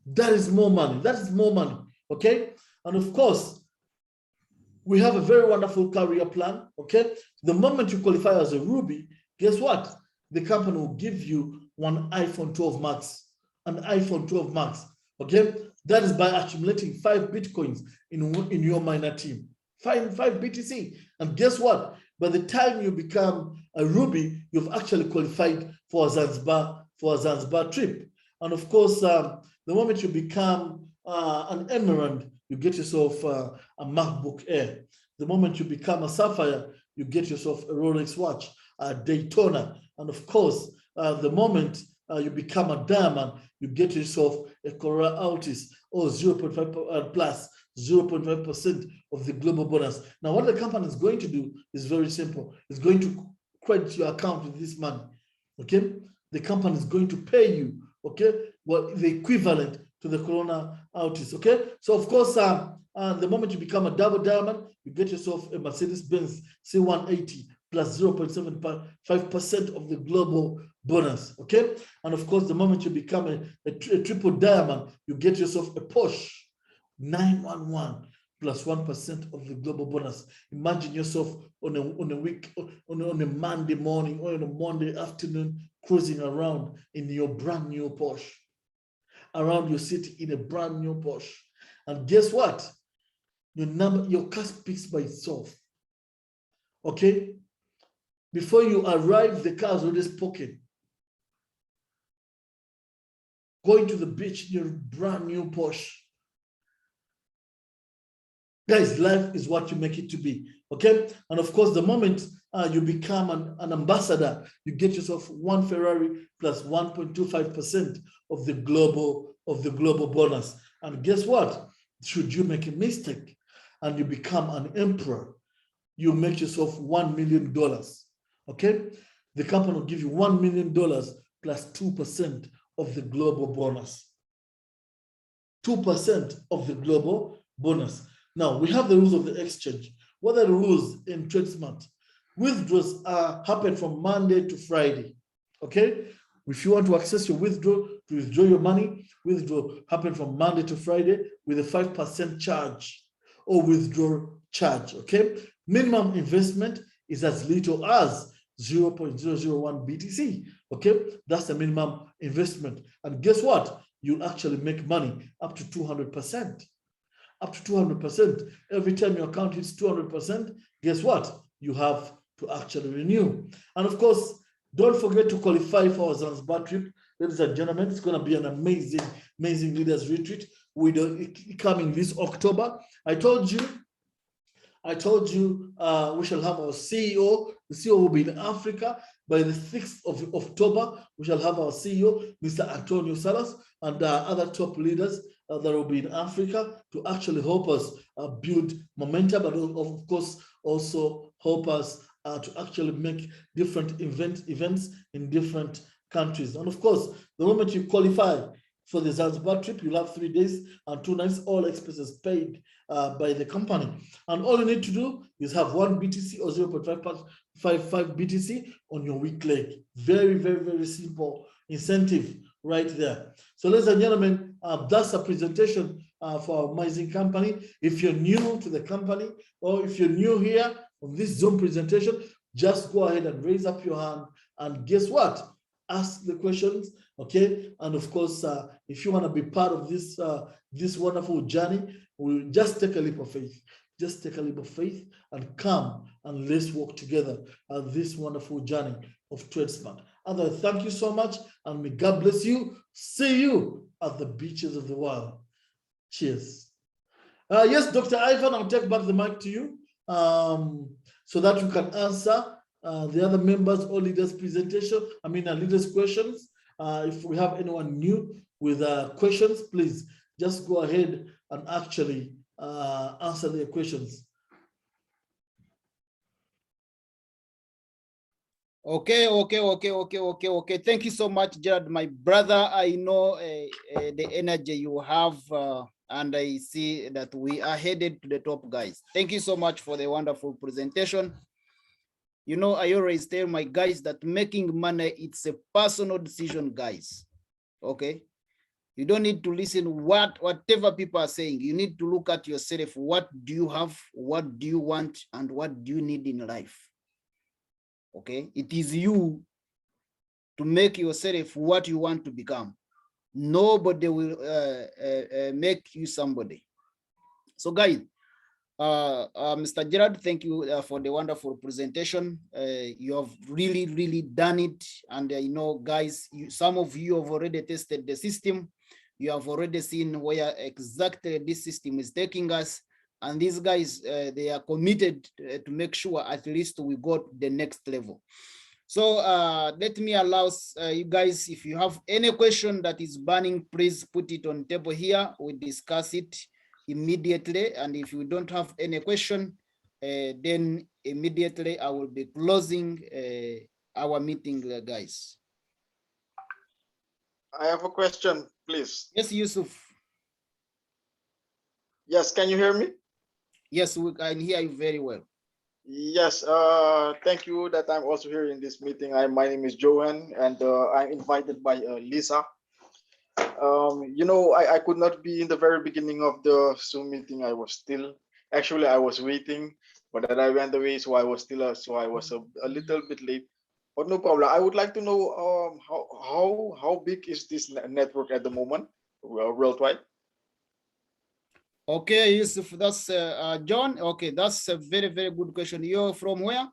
That is more money. That is more money, okay? And of course, we have a very wonderful career plan, okay? The moment you qualify as a Ruby, guess what? The company will give you one iPhone 12 Max, an iPhone 12 Max, okay? That is by accumulating 5 Bitcoins in your miner team. 5 BTC. And guess what? By the time you become a Ruby, you've actually qualified for a Zanzibar trip. And of course, the moment you become an Emerald, you get yourself a MacBook Air. The moment you become a Sapphire, you get yourself a Rolex watch, a Daytona. And of course, the moment you become a Diamond, you get yourself a Cora Altis or 0.5 plus 0.5% of the global bonus. Now, what the company is going to do is very simple. It's going to credit your account with this money, okay? The company is going to pay you, okay, well, the equivalent to the Corona Altis, okay? So, of course, the moment you become a double diamond, you get yourself a Mercedes-Benz C180 plus 0.75% of the global bonus, okay? And of course, the moment you become a triple diamond, you get yourself a Porsche 911 plus 1% of the global bonus. Imagine yourself on a Monday morning or on a Monday afternoon, cruising around in your brand new Porsche, around your city in a brand new Porsche. And guess what? Your car speaks by itself. Okay? Before you arrive, the car is already spoken. going to the beach in your brand new Porsche. Guys, life is what you make it to be, okay? And of course, the moment you become an ambassador, you get yourself one Ferrari plus 1.25% of the global bonus. And guess what? Should you make a mistake and you become an emperor, you make yourself $1 million, okay? The company will give you $1 million plus 2% of the global bonus. 2% of the global bonus. Now, we have the rules of the exchange. What are the rules in TradeSmart? Withdrawals happen from Monday to Friday, okay? If you want to access your withdrawal, to withdraw your money, withdrawal happen from Monday to Friday with a 5% charge or withdrawal charge, okay? Minimum investment is as little as 0.001 BTC, okay? That's the minimum investment. And guess what? You'll actually make money up to 200%. Up to 200%. Every time your account hits 200%, guess what? You have to actually renew. And of course, don't forget to qualify for our Zanzibar trip. Ladies and gentlemen, it's going to be an amazing, amazing leaders retreat coming this October. I told you we shall have our CEO. The CEO will be in Africa. By the 6th of October, we shall have our CEO, Mr. Antonio Salas, and other top leaders that will be in Africa to actually help us build momentum, but of course also help us to actually make different events in different countries. And of course, the moment you qualify for the Zanzibar trip, you'll have 3 days and 2 nights, all expenses paid by the company. And all you need to do is have 1 BTC or 0.55 BTC on your weak leg. Very, very, very simple incentive right there. So ladies and gentlemen, that's a presentation for our amazing company. If you're new to the company or if you're new here on this Zoom presentation, just go ahead and raise up your hand and guess what? Ask the questions, okay? And of course, if you want to be part of this this wonderful journey, we'll just take a leap of faith. Just take a leap of faith and come and let's walk together on this wonderful journey of TradeSmart. Other, thank you so much and may God bless you. See you at the beaches of the world. Cheers. Yes, Dr. Ivan, I'll take back the mic to you so that you can answer the other members or leaders' presentation. Leaders' questions. If we have anyone new with questions, please just go ahead and actually answer their questions. Okay. Thank you so much, Gerard, my brother. I know the energy you have, and I see that we are headed to the top, guys. Thank you so much for the wonderful presentation. You know, I always tell my guys that making money, it's a personal decision, guys. Okay? You don't need to listen whatever people are saying. You need to look at yourself. What do you have? What do you want? And what do you need in life? Okay? It is you to make yourself what you want to become. Nobody will make you somebody. So guys, Mr. Gerard, thank you for the wonderful presentation. You have really done it. And I know, guys, some of you have already tested the system. You have already seen where exactly this system is taking us. And these guys, they are committed to make sure at least we go to the next level. So let me allow you guys, if you have any question that is burning, please put it on table here. We discuss it immediately. And if you don't have any question, then immediately I will be closing our meeting, guys. I have a question, please. Yes, Yusuf. Yes, can you hear me? Yes, we can hear you very well. Yes, thank you that I'm also here in this meeting. My name is Johan, and I'm invited by Lisa. You know, I could not be in the very beginning of the Zoom meeting. I was waiting, but then I went away, so I was a little bit late. But no problem. I would like to know how big is this network at the moment, worldwide? Okay, Yusuf, that's John. Okay, that's a very good question. You're from where?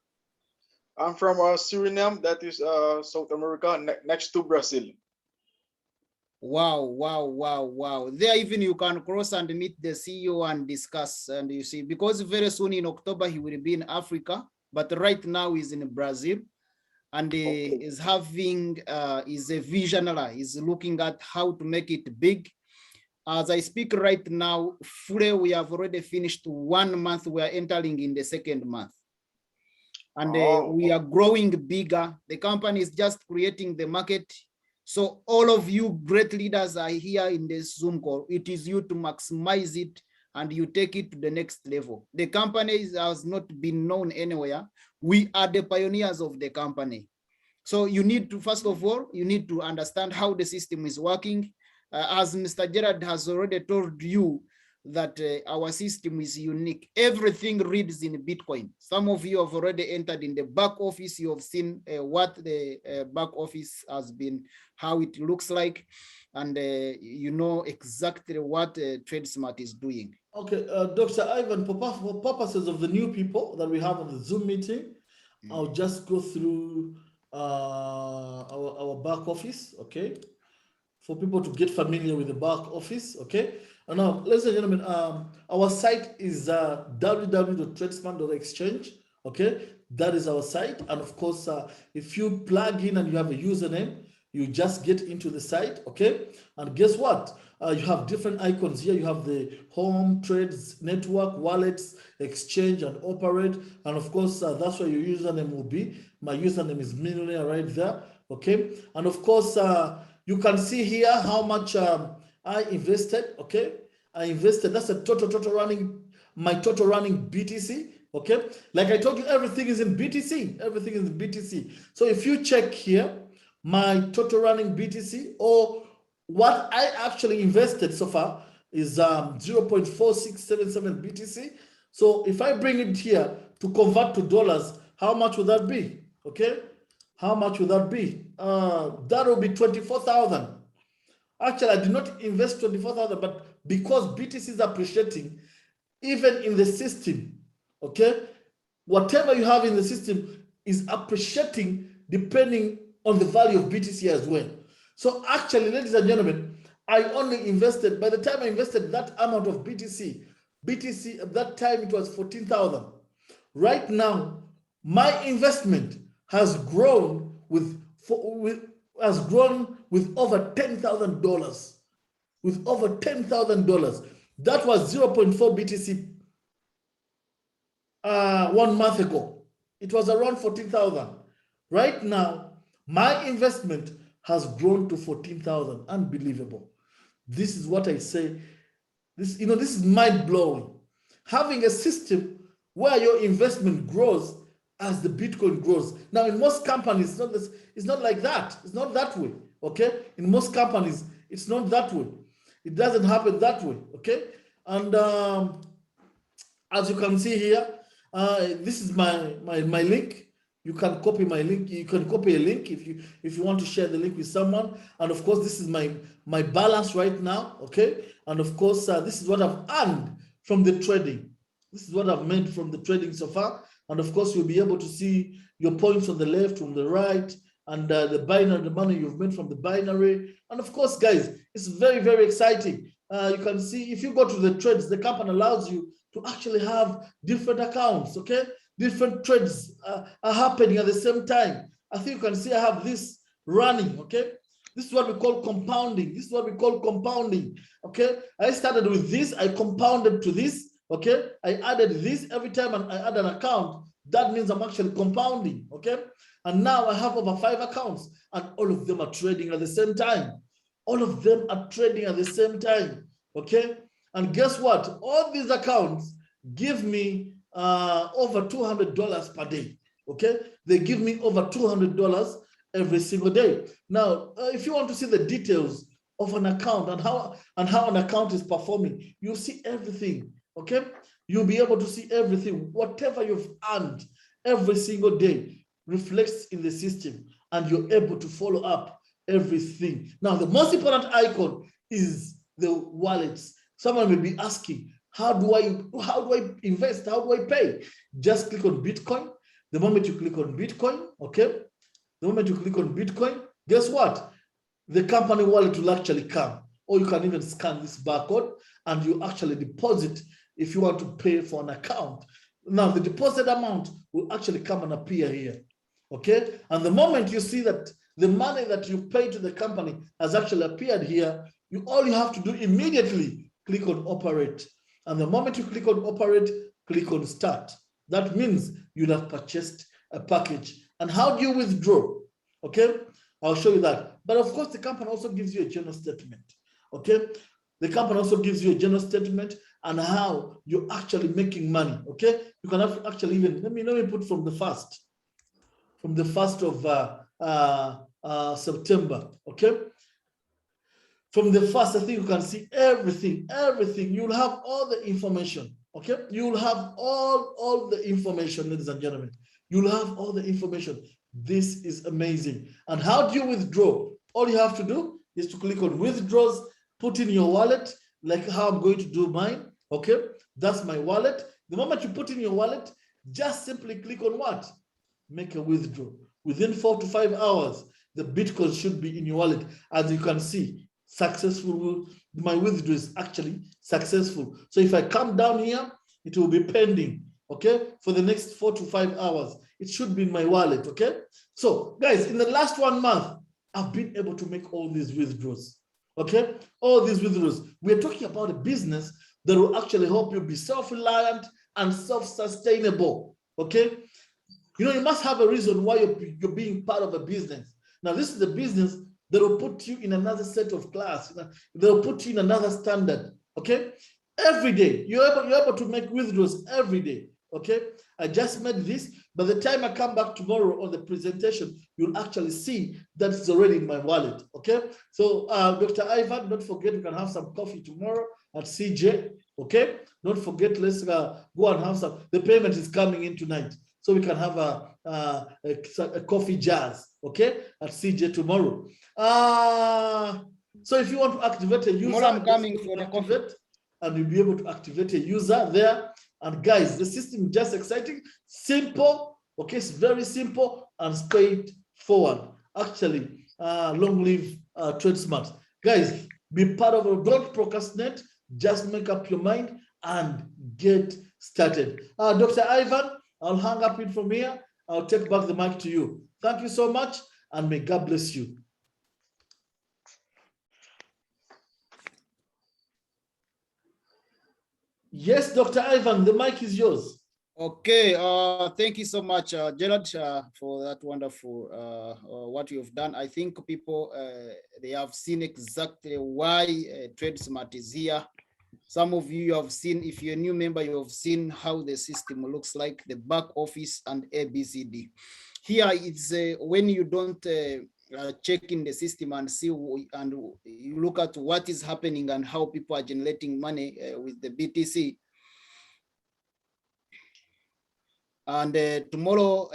I'm from Suriname, that is South America, next to Brazil. Wow. There even you can cross and meet the CEO and discuss. And you see, because very soon in October, he will be in Africa, but right now he's in Brazil. And is having, is a visionary, is looking at how to make it big. As I speak right now, fully, we have already finished 1 month. We are entering in the second month. And we are growing bigger. The company is just creating the market. So all of you great leaders are here in this Zoom call. It is you to maximize it and you take it to the next level. The company has not been known anywhere. We are the pioneers of the company. So you need to, first of all, you need to understand how the system is working. As Mr. Gerard has already told you that our system is unique. Everything reads in Bitcoin. Some of you have already entered in the back office. You have seen what the back office has been, how it looks like, and you know exactly what TradeSmart is doing. Okay, Dr. Ivan, for purposes of the new people that we have on the Zoom meeting, I'll just go through our back office, okay? For people to get familiar with the back office, okay? And now, ladies and gentlemen, our site is www.tradesmart.exchange, okay? That is our site. And of course, if you plug in and you have a username, you just get into the site, okay? And guess what? You have different icons here. You have the home, trades, network, wallets, exchange, and operate. And of course, that's where your username will be. My username is Millionaire right there, okay? And of course, you can see here how much I invested, okay? I invested, that's a total running, my total running BTC, okay? Like I told you, everything is in BTC, everything is in BTC. So if you check here, my total running BTC, or what I actually invested so far is 0.4677 BTC. So if I bring it here to convert to dollars, how much would that be, okay? How much would that be? That will be 24,000. Actually, I did not invest 24,000, but because BTC is appreciating, even in the system, okay? Whatever you have in the system is appreciating depending on the value of BTC as well. So actually, ladies and gentlemen, I only invested, by the time I invested that amount of BTC at that time it was 14,000. Right now, my investment has grown with over $10,000. With over $10,000. That was 0.4 BTC 1 month ago. It was around 14,000. Right now, my investment has grown to 14,000. Unbelievable. This is what I say. This is mind-blowing. Having a system where your investment grows as the Bitcoin grows. Now, in most companies, it's not like that. It's not that way, okay? In most companies, it's not that way. It doesn't happen that way, okay? And as you can see here, this is my link. You can copy my link. You can copy a link if you want to share the link with someone. And of course, this is my balance right now, okay? And of course, this is what I've earned from the trading. This is what I've made from the trading so far. And of course, you'll be able to see your points on the left, on the right, and the binary, the money you've made from the binary. And of course, guys, it's very, very exciting. You can see if you go to the trades, the company allows you to actually have different accounts, okay? Different trades are happening at the same time. I think you can see I have this running, okay? This is what we call compounding. This is what we call compounding, okay? I started with this, I compounded to this, okay? I added this every time and I add an account. That means I'm actually compounding, okay? And now I have over 5 accounts and all of them are trading at the same time. All of them are trading at the same time, okay? And guess what? All these accounts give me over $200 per day, okay? They give me over $200 every single day. Now, if you want to see the details of an account and how an account is performing, you'll see everything, okay? You'll be able to see everything. Whatever you've earned every single day reflects in the system and you're able to follow up everything. Now, the most important icon is the wallets. Someone may be asking, how do I invest? How do I pay? Just click on Bitcoin. The moment you click on Bitcoin, okay? The moment you click on Bitcoin, guess what? the company wallet will actually come, or you can even scan this barcode and you actually deposit if you want to pay for an account. Now, the deposit amount will actually come and appear here, okay? And the moment you see that the money that you pay to the company has actually appeared here, all you have to do immediately, click on operate. And the moment you click on operate, click on start. That means you'll have purchased a package. And how do you withdraw? Okay, I'll show you that. But of course, the company also gives you a general statement. Okay, the company also gives you a general statement and how you're actually making money. Okay, you can actually even let me put from the first of September. Okay, from the first, I think you can see everything. You'll have all the information. Okay, you'll have all the information, ladies and gentlemen. You'll have all the information. This is amazing. And how do you withdraw? All you have to do is to click on withdraws, put in your wallet, like how I'm going to do mine. Okay, that's my wallet. The moment you put in your wallet, just simply click on what? Make a withdrawal. Within 4 to 5 hours, the Bitcoin should be in your wallet. As you can see, successful. My withdrawal is actually successful. So if I come down here, it will be pending. Okay, for the next 4 to 5 hours. It should be in my wallet, okay? So, guys, in the last 1 month, I've been able to make all these withdrawals, okay? All these withdrawals. We're talking about a business that will actually help you be self-reliant and self-sustainable, okay? You know, you must have a reason why you're being part of a business. Now, this is a business that will put you in another set of class. That will put you in another standard, okay? Every day, you're able to make withdrawals every day. Okay, I just made this. By the time I come back tomorrow on the presentation, you'll actually see that it's already in my wallet. Okay, so Dr. Ivan, don't forget, we can have some coffee tomorrow at CJ. Okay, don't forget, let's go and have some. The payment is coming in tonight, so we can have a coffee jazz. Okay, at CJ tomorrow. So if you want to activate a user, tomorrow I'm coming for the coffee, and you'll be able to activate a user there. And guys, the system is just exciting, simple, okay, it's very simple and straightforward. Actually, long live TradeSmart. Guys, be part of it, don't procrastinate, just make up your mind and get started. Dr. Ivan, I'll hang up it from here. I'll take back the mic to you. Thank you so much, and may God bless you. Yes, Dr. Ivan, the mic is yours. Okay, thank you so much, Gerald, for that wonderful what you've done. I think people, they have seen exactly why TradeSmart is here. Some of you have seen, if you're a new member, you have seen how the system looks like, the back office and ABCD. Here it's when you don't check in the system and see, and you look at what is happening and how people are generating money with the BTC. And tomorrow,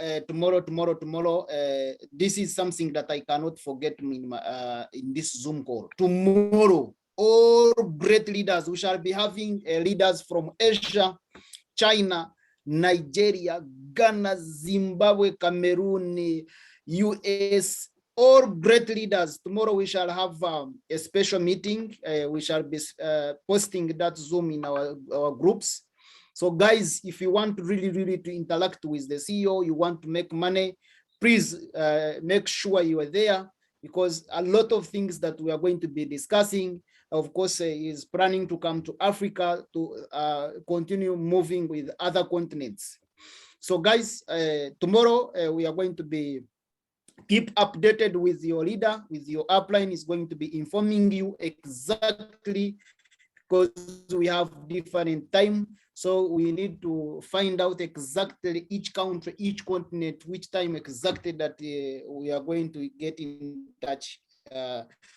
this is something that I cannot forget in this Zoom call. Tomorrow, all great leaders, we shall be having leaders from Asia, China, Nigeria, Ghana, Zimbabwe, Cameroon, US, all great leaders. Tomorrow we shall have a special meeting. We shall be posting that Zoom in our groups. So guys, if you want really to interact with the CEO, you want to make money, please make sure you are there, because a lot of things that we are going to be discussing, of course, is planning to come to Africa to continue moving with other continents. So guys, tomorrow we are going to be keep updated with your leader, with your upline is going to be informing you exactly, because we have different time. So we need to find out exactly each country, each continent, which time exactly that we are going to get in touch.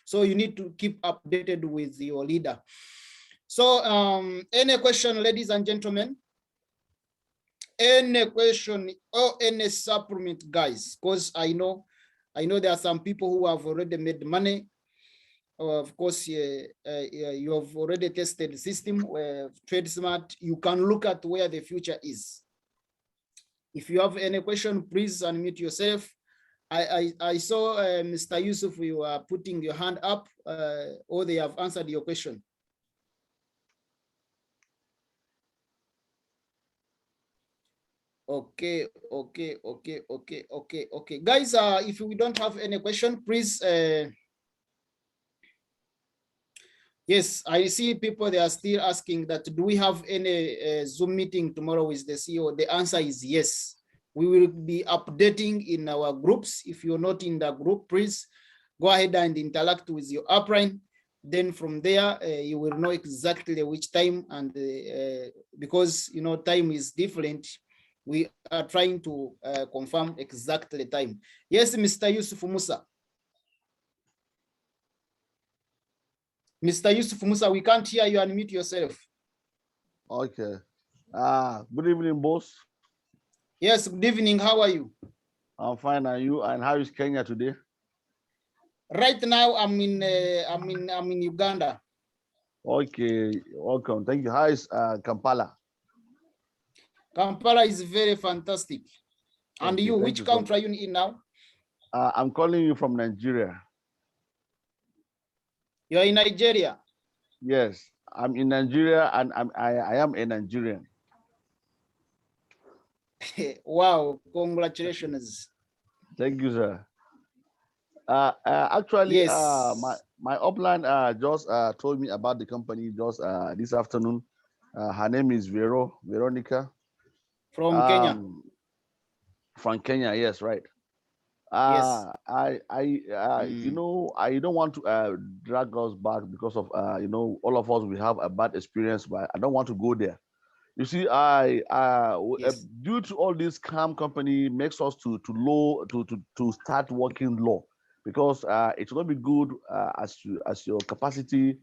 So you need to keep updated with your leader. So any question, ladies and gentlemen? Any question or any supplement, guys? Because I know there are some people who have already made money. Of course, you have already tested the system where TradeSmart. You can look at where the future is. If you have any question, please unmute yourself I saw Mr. Yusuf, you are putting your hand up, or they have answered your question. Okay. Guys, if we don't have any question, please. Yes, I see people, they are still asking that, do we have any Zoom meeting tomorrow with the CEO? The answer is yes. We will be updating in our groups. If you're not in the group, please go ahead and interact with your upline. Then from there, you will know exactly which time, and because time is different, we are trying to confirm exactly the time. Yes, Mr. Yusuf Musa. Mr. Yusuf Musa, we can't hear you. Unmute yourself. Okay. Good evening, boss. Yes, good evening. How are you? I'm fine. And you? And how is Kenya today? Right now, I'm in Uganda. Okay, welcome. Thank you. How is Kampala? Kampala is very fantastic. And Okay, you, which you country are you in now? I'm calling you from Nigeria. You're in Nigeria? Yes, I'm in Nigeria, and I am a Nigerian. Wow, congratulations. Thank you, sir. Actually, yes. my upline just told me about the company just this afternoon. Her name is Veronica. From Kenya. From Kenya, yes, right. Yes. You know, I don't want to drag us back because of you know, all of us we have a bad experience, but I don't want to go there. You see, Yes. due to all this scam company makes us to start working low, because it will not be good as your capacity.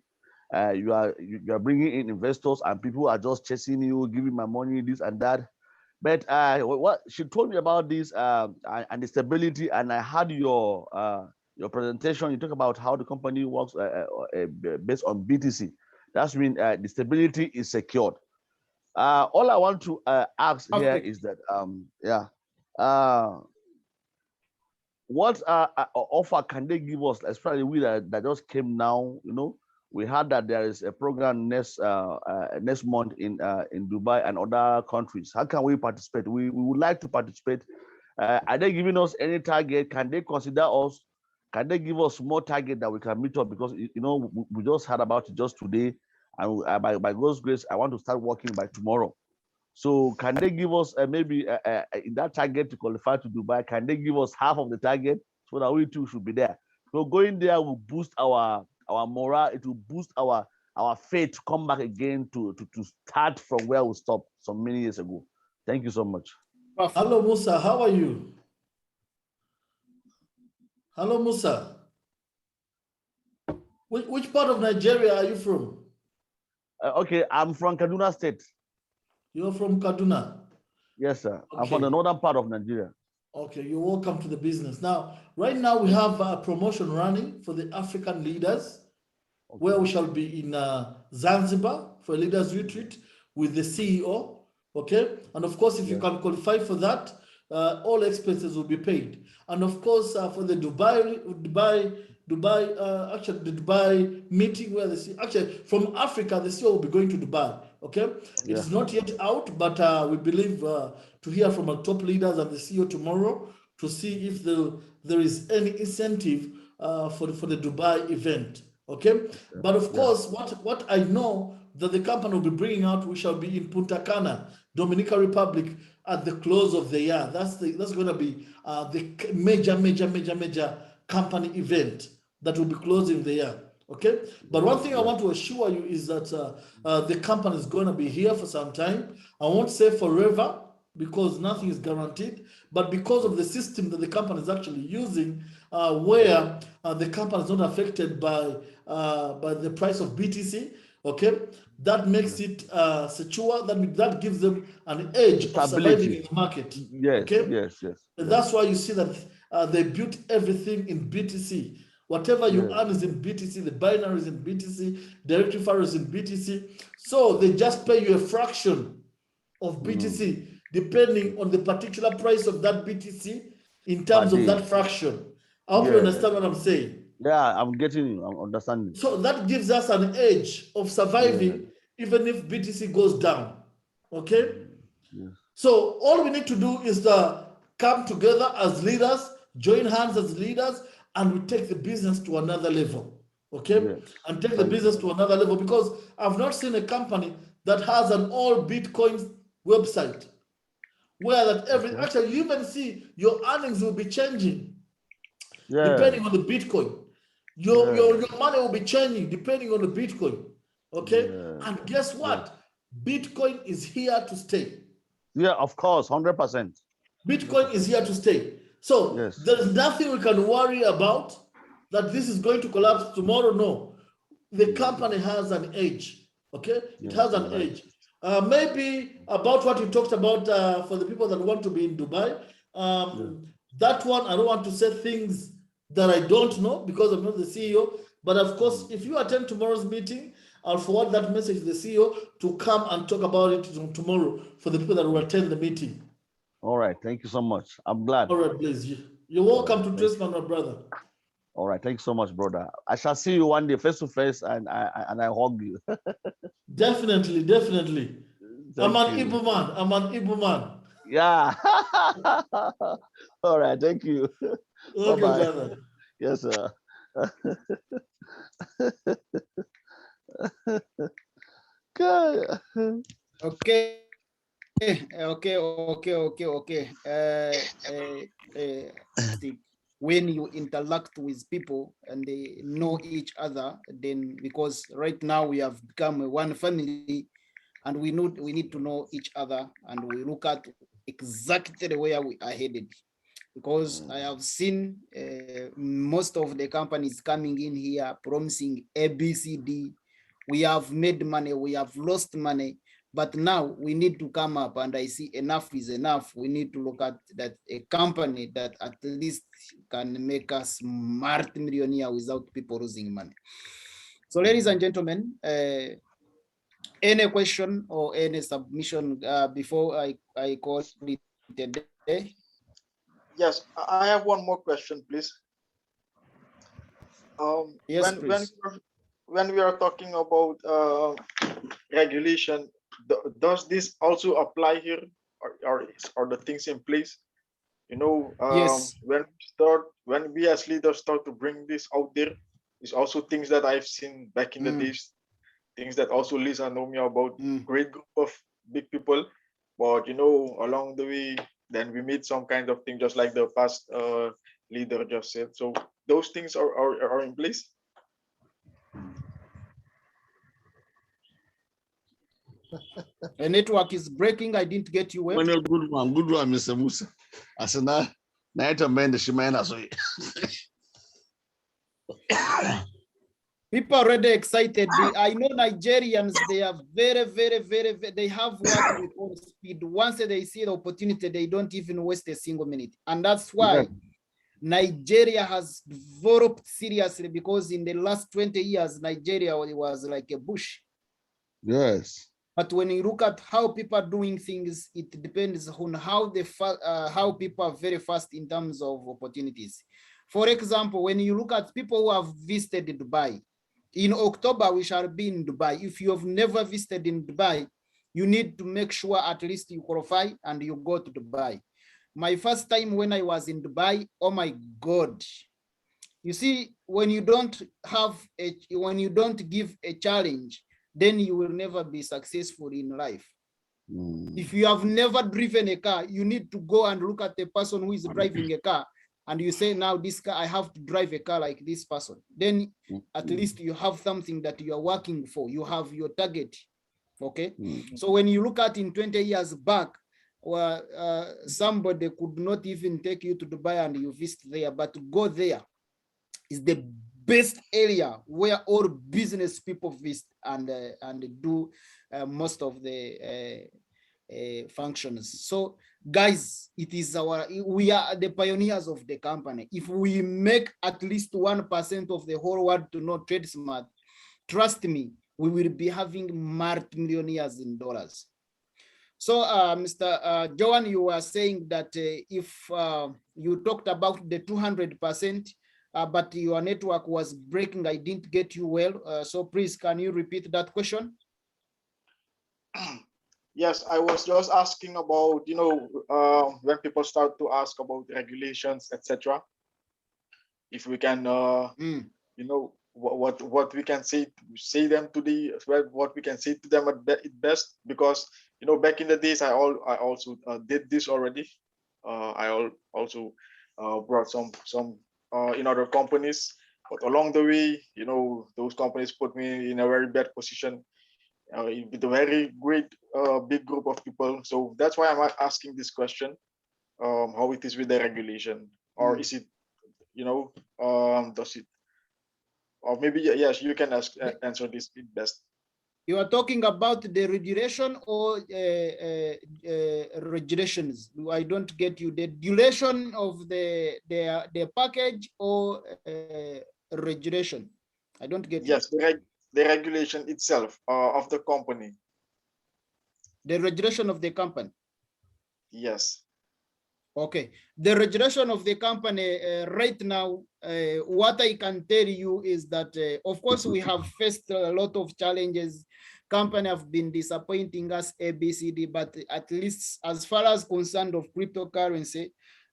You are bringing in investors and people are just chasing you, giving my money, this and that. But what she told me about this and the stability, and I had your presentation. You talk about how the company works based on BTC. That's mean the stability is secured. All I want to ask here is that what offer can they give us, especially we that just came now? You know, we heard that there is a program next month in Dubai and other countries. How can we participate? We would like to participate. Are they giving us any target? Can they consider us? Can they give us more target that we can meet up? Because you know, we just heard about it just today, and by God's grace, I want to start working by tomorrow. So can they give us maybe that target to qualify to Dubai? Can they give us half of the target so that we too should be there? So going there will boost our morale. It will boost our faith to come back again to start from where we stopped some many years ago. Thank you so much. Hello, Musa. How are you? Hello, Musa. Which part of Nigeria are you from? Okay, I'm from Kaduna State. You're from Kaduna? Yes, sir. Okay. I'm from the northern part of Nigeria. Okay, you're welcome to the business. Now, right now we have a promotion running for the African leaders, where we shall be in Zanzibar for a leaders retreat with the CEO. Okay, and of course, if you can qualify for that, all expenses will be paid. And of course, for the Dubai meeting where the CEO, actually from Africa, the CEO will be going to Dubai. Okay, it is not yet out, but we believe to hear from our top leaders and the CEO tomorrow to see if there is any incentive for the Dubai event. Okay, but of course, what I know that the company will be bringing out, we shall be in Punta Cana, Dominican Republic, at the close of the year. That's going to be the major company event that will be closing the year. Okay, but one thing I want to assure you is that the company is going to be here for some time. I won't say forever, because nothing is guaranteed, but because of the system that the company is actually using, where the company is not affected by the price of BTC, okay, that makes it secure. That gives them an edge of surviving in the market. Yes, okay? yes. And that's why you see that they built everything in BTC. Whatever you earn is in BTC, the binary is in BTC, the rectifier is in BTC. So they just pay you a fraction of BTC, depending on the particular price of that BTC in terms of day. that fraction. I hope you understand what I'm saying. Yeah, I'm getting you. I'm understanding. So that gives us an edge of surviving even if BTC goes down. Okay? Yes. So all we need to do is to come together as leaders, join hands as leaders, and we take the business to another level. Okay? Yes. And take the business to another level, because I've not seen a company that has an all Bitcoin website where that actually you even see your earnings will be changing depending on the Bitcoin. Your money will be changing depending on the Bitcoin. Okay? And guess what? Bitcoin is here to stay. Yeah, of course, 100%. Bitcoin is here to stay. So there's nothing we can worry about that this is going to collapse tomorrow. No, the company has an edge. Okay, it has an edge. Maybe about what you talked about for the people that want to be in Dubai. That one, I don't want to say things that I don't know because I'm not the CEO. But of course, if you attend tomorrow's meeting, I'll forward that message to the CEO to come and talk about it tomorrow for the people that will attend the meeting. All right, thank you so much. I'm glad. All right, please. You're welcome to TradeSmart, my brother. All right, thank you so much, brother. I shall see you one day face to face, and I hug you. Definitely, definitely. I'm an Igbo man. I'm an Igbo man. Yeah. All right, thank you. Okay, brother. Yes, sir. Okay. When you interact with people and they know each other, then because right now we have become one family, and we need to know each other, and we look at exactly where we are headed. Because I have seen most of the companies coming in here promising ABCD. We have made money, we have lost money, but now we need to come up, and I see enough is enough. We need to look at that a company that at least can make us smart millionaire without people losing money. So ladies and gentlemen, any question or any submission before I call it a day? Yes, I have one more question, please. Yes, please. When we are talking about regulation, does this also apply here, or are the things in place? You know, Yes. when we as leaders start to bring this out there, it's also things that I've seen back in the days, things that also Lisa know me about, great group of big people, but you know, along the way, then we meet some kind of thing, just like the past leader just said. So those things are in place. The network is breaking. I didn't get you well. Good one, Mr. Musa. I said, now I man the Shimana. So people are already excited. I know Nigerians, they are very, they have what we call speed. Once they see the opportunity, they don't even waste a single minute. And that's why Nigeria has developed seriously, because in the last 20 years, Nigeria was like a bush. Yes. But when you look at how people are doing things, it depends on how how people are very fast in terms of opportunities. For example, when you look at people who have visited Dubai, in October, we shall be in Dubai. If you have never visited in Dubai, you need to make sure at least you qualify and you go to Dubai. My first time when I was in Dubai, oh my God. You see, when you don't give a challenge, then you will never be successful in life. If you have never driven a car, you need to go and look at the person who is driving a car, and you say, now this car, I have to drive a car like this person. Then at least you have something that you are working for. You have your target. Okay. So when you look at in 20 years back, where somebody could not even take you to Dubai and you visit there, but to go there is the best area where all business people visit and do most of the functions. So guys, we are the pioneers of the company. If we make at least 1% of the whole world to know TradeSmart, trust me, we will be having multi-millionaires in dollars. So, Mr. Joan, you were saying that if you talked about the 200%, but your network was breaking, I didn't get you well. So please, can you repeat that question? Yes, I was just asking about, when people start to ask about regulations, etc. If we can, what we can say them to the what we can say to them at best, because back in the days I also did this already. I also brought some in other companies, but along the way, those companies put me in a very bad position with a very great big group of people. So that's why I'm asking this question: how it is with the regulation, or is it, does it, or maybe yes, you can answer this best. You are talking about the regulation or regulations? I don't get you. The duration of the package or regulation? I don't get you. Yes, the regulation itself of the company. The regulation of the company. Yes. Okay. The regulation of the company right now, what I can tell you is that, of course, we have faced a lot of challenges. Company have been disappointing us, ABCD, but at least as far as concerned of cryptocurrency,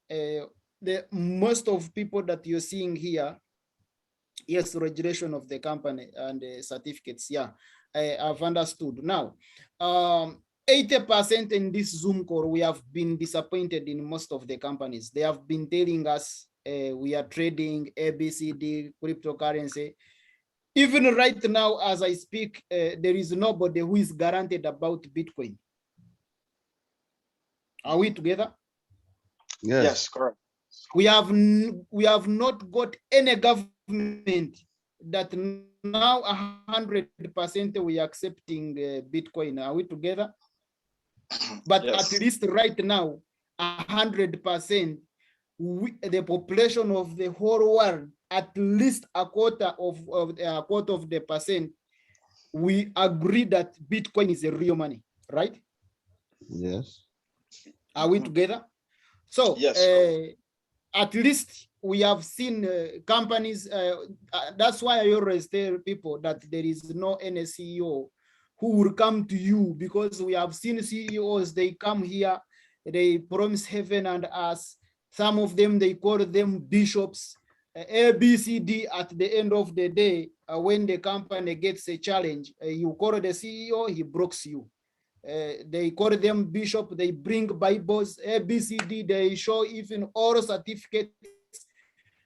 the most of people that you're seeing here, yes, registration of the company and certificates, yeah, I've understood. Now, 80% in this Zoom call, we have been disappointed in most of the companies. They have been telling us we are trading ABCD cryptocurrency. Even right now, as I speak, there is nobody who is guaranteed about Bitcoin. Are we together? Yes, correct. We have not got any government that now 100% we are accepting Bitcoin. Are we together? But yes. At least right now, 100%, the population of the whole world, at least a quarter of the percent, we agree that Bitcoin is a real money, right? Yes. Are we together? So yes, at least we have seen companies. That's why I always tell people that there is no any CEO who will come to you, because we have seen CEOs, they come here, they promise heaven and earth. Some of them, they call them bishops. ABCD, at the end of the day, when the company gets a challenge, you call the CEO, he brokes you. They call them bishop, they bring Bibles, ABCD, they show even all certificates,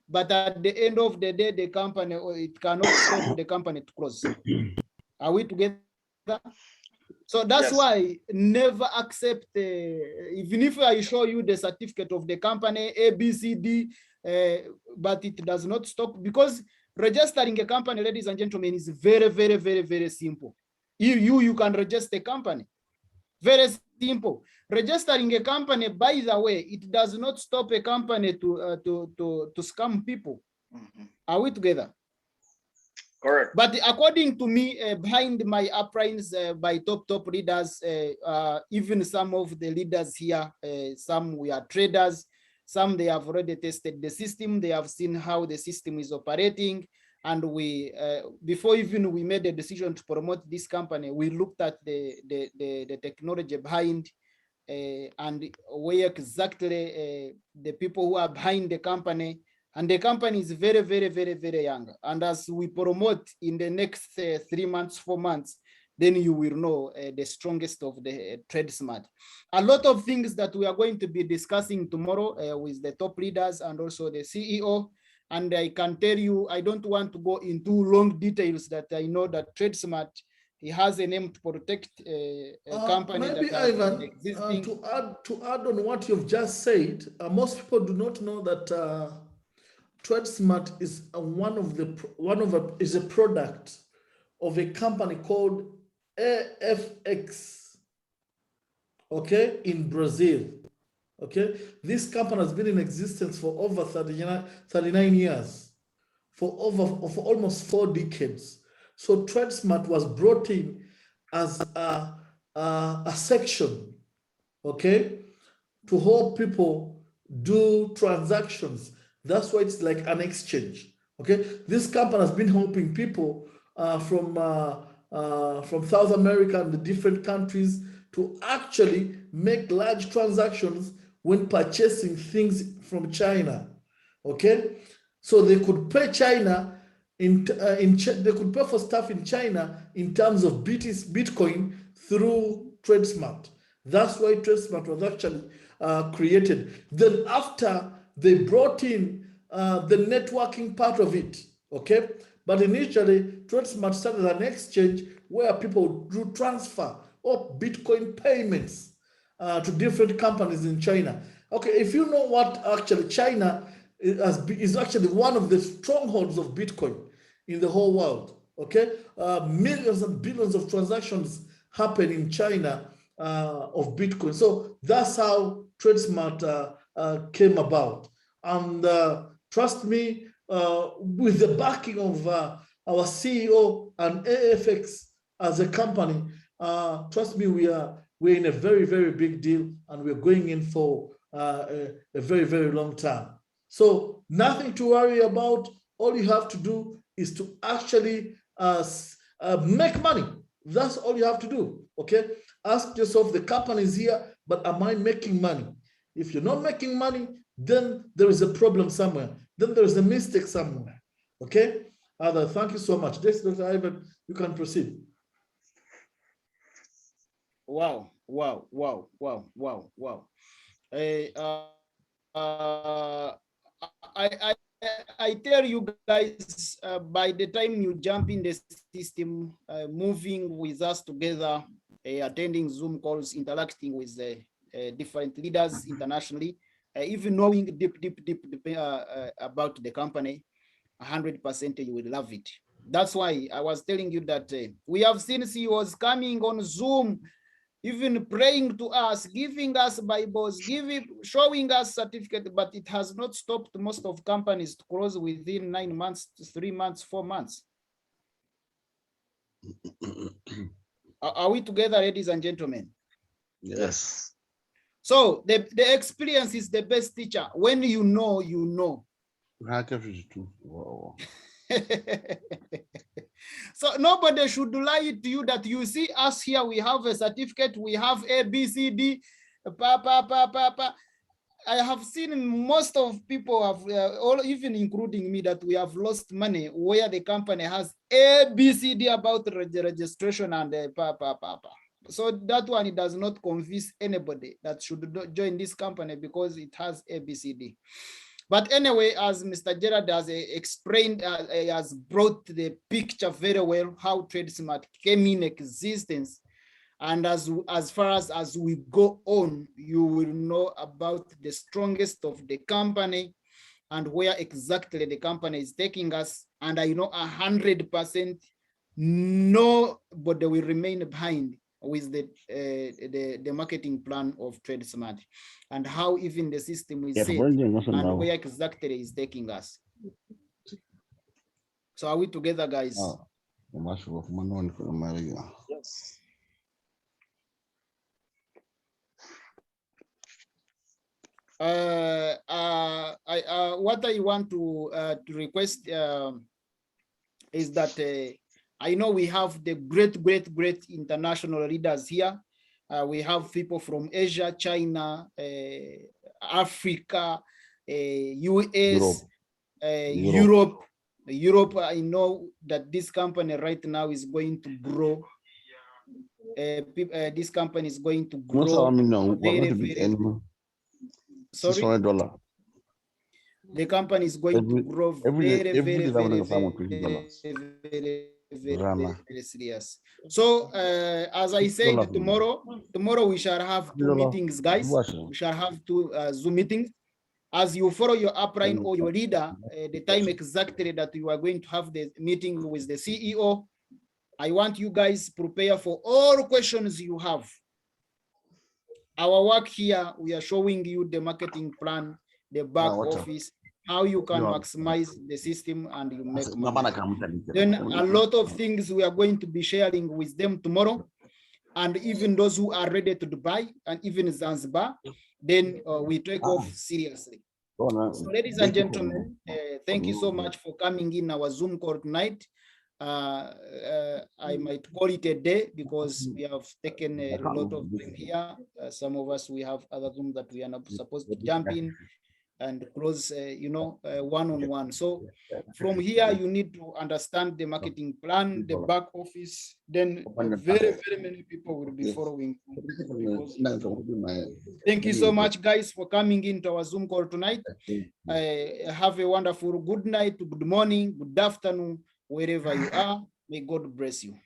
but at the end of the day, the company, it cannot stop the company to close. Are we together? So that's yes. why never accept, even if I show you the certificate of the company, ABCD, but it does not stop, because registering a company, ladies and gentlemen, is very, very, very, very simple. You can register a company. Very simple. Registering a company, by the way, it does not stop a company to scam people. Mm-hmm. Are we together? Correct. But according to me, behind my uprisings by top leaders, even some of the leaders here, some we are traders, some they have already tested the system, they have seen how the system is operating. And we, before even we made a decision to promote this company, we looked at the technology behind and where exactly the people who are behind the company. And the company is very, very, very, very young. And as we promote in the next 3 months, 4 months, then you will know the strongest of the TradeSmart. A lot of things that we are going to be discussing tomorrow with the top leaders and also the CEO. And I can tell you, I don't want to go into long details, that I know that TradeSmart, he has a name to protect a company maybe that has Ivan, been existing. to add on what you've just said, most people do not know that TradeSmart is is a product of a company called AFX, okay, in Brazil. Okay, this company has been in existence for over 39 years, for almost 4 decades. So TradeSmart was brought in as a section okay, to help people do transactions. That's why it's like an exchange. Okay, this company has been helping people from South America and the different countries to actually make large transactions when purchasing things from China. Okay, so they could pay China they could pay for stuff in China in terms of Bitcoin through TradeSmart. That's why TradeSmart was actually created. Then after they brought in the networking part of it, okay? But initially, TradeSmart started an exchange where people do transfer of Bitcoin payments to different companies in China. Okay, if you know what actually China is actually one of the strongholds of Bitcoin in the whole world, okay? Millions and billions of transactions happen in China of Bitcoin. So that's how TradeSmart came about. And trust me, with the backing of our CEO and AFX as a company, trust me, we're in a very, very big deal, and we're going in for a very, very long time. So nothing to worry about. All you have to do is to actually make money. That's all you have to do, okay? Ask yourself, the company is here, but am I making money? If you're not making money, then there is a problem somewhere. Then there is a mistake somewhere, okay? Thank you so much. This, Dr. Ivan, you can proceed. Wow, wow, wow, wow, wow, wow. I tell you guys, by the time you jump in the system, moving with us together, attending Zoom calls, interacting with different leaders internationally, even knowing deep about the company, 100% you will love it. That's why I was telling you that we have seen CEOs coming on Zoom, even praying to us, giving us Bibles, showing us certificate, but it has not stopped most of companies to close within 9 months, 3 months, 4 months. Are we together, ladies and gentlemen? Yes. So the experience is the best teacher. When you know, you know. Wow. So nobody should lie to you that you see us here, we have a certificate, we have A, B, C, D, I have seen most of people have, even including me, that we have lost money where the company has A, B, C, D about the registration and So that one, it does not convince anybody that should join this company because it has A, B, C, D. But anyway, as Mr. Gerard has explained, has brought the picture very well, how TradeSmart came in existence. And as far as we go on, you will know about the strongest of the company and where exactly the company is taking us. And I know 100% nobody will remain behind with the marketing plan of TradeSmart and how even the system is set and where exactly is taking us. So are we together, guys? Yes. What I want to request is that I know we have the great international leaders here. We have people from Asia, China, Africa, US, Europe. I know that this company right now is going to grow. This company is going to grow $600. The company is going to grow very serious. So as I said, tomorrow we shall have 2 meetings, guys. We shall have 2 Zoom meetings. As you follow your upline or your leader, the time exactly that you are going to have the meeting with the CEO, I want you guys prepare for all questions you have. Our work here, we are showing you the marketing plan, the back office, how you can maximize the system and you make money. Then a lot of things we are going to be sharing with them tomorrow. and even those who are ready to Dubai and even Zanzibar, then we take off seriously. So, ladies and gentlemen, thank you so much for coming in our Zoom call tonight. I might call it a day because we have taken a lot of time here. Some of us, we have other rooms that we are not supposed to jump in and close, one-on-one. So from here, you need to understand the marketing plan, the back office, then very, very many people will be following. Thank you so much, guys, for coming into our Zoom call tonight. Have a wonderful good night, good morning, good afternoon, wherever you are. May God bless you.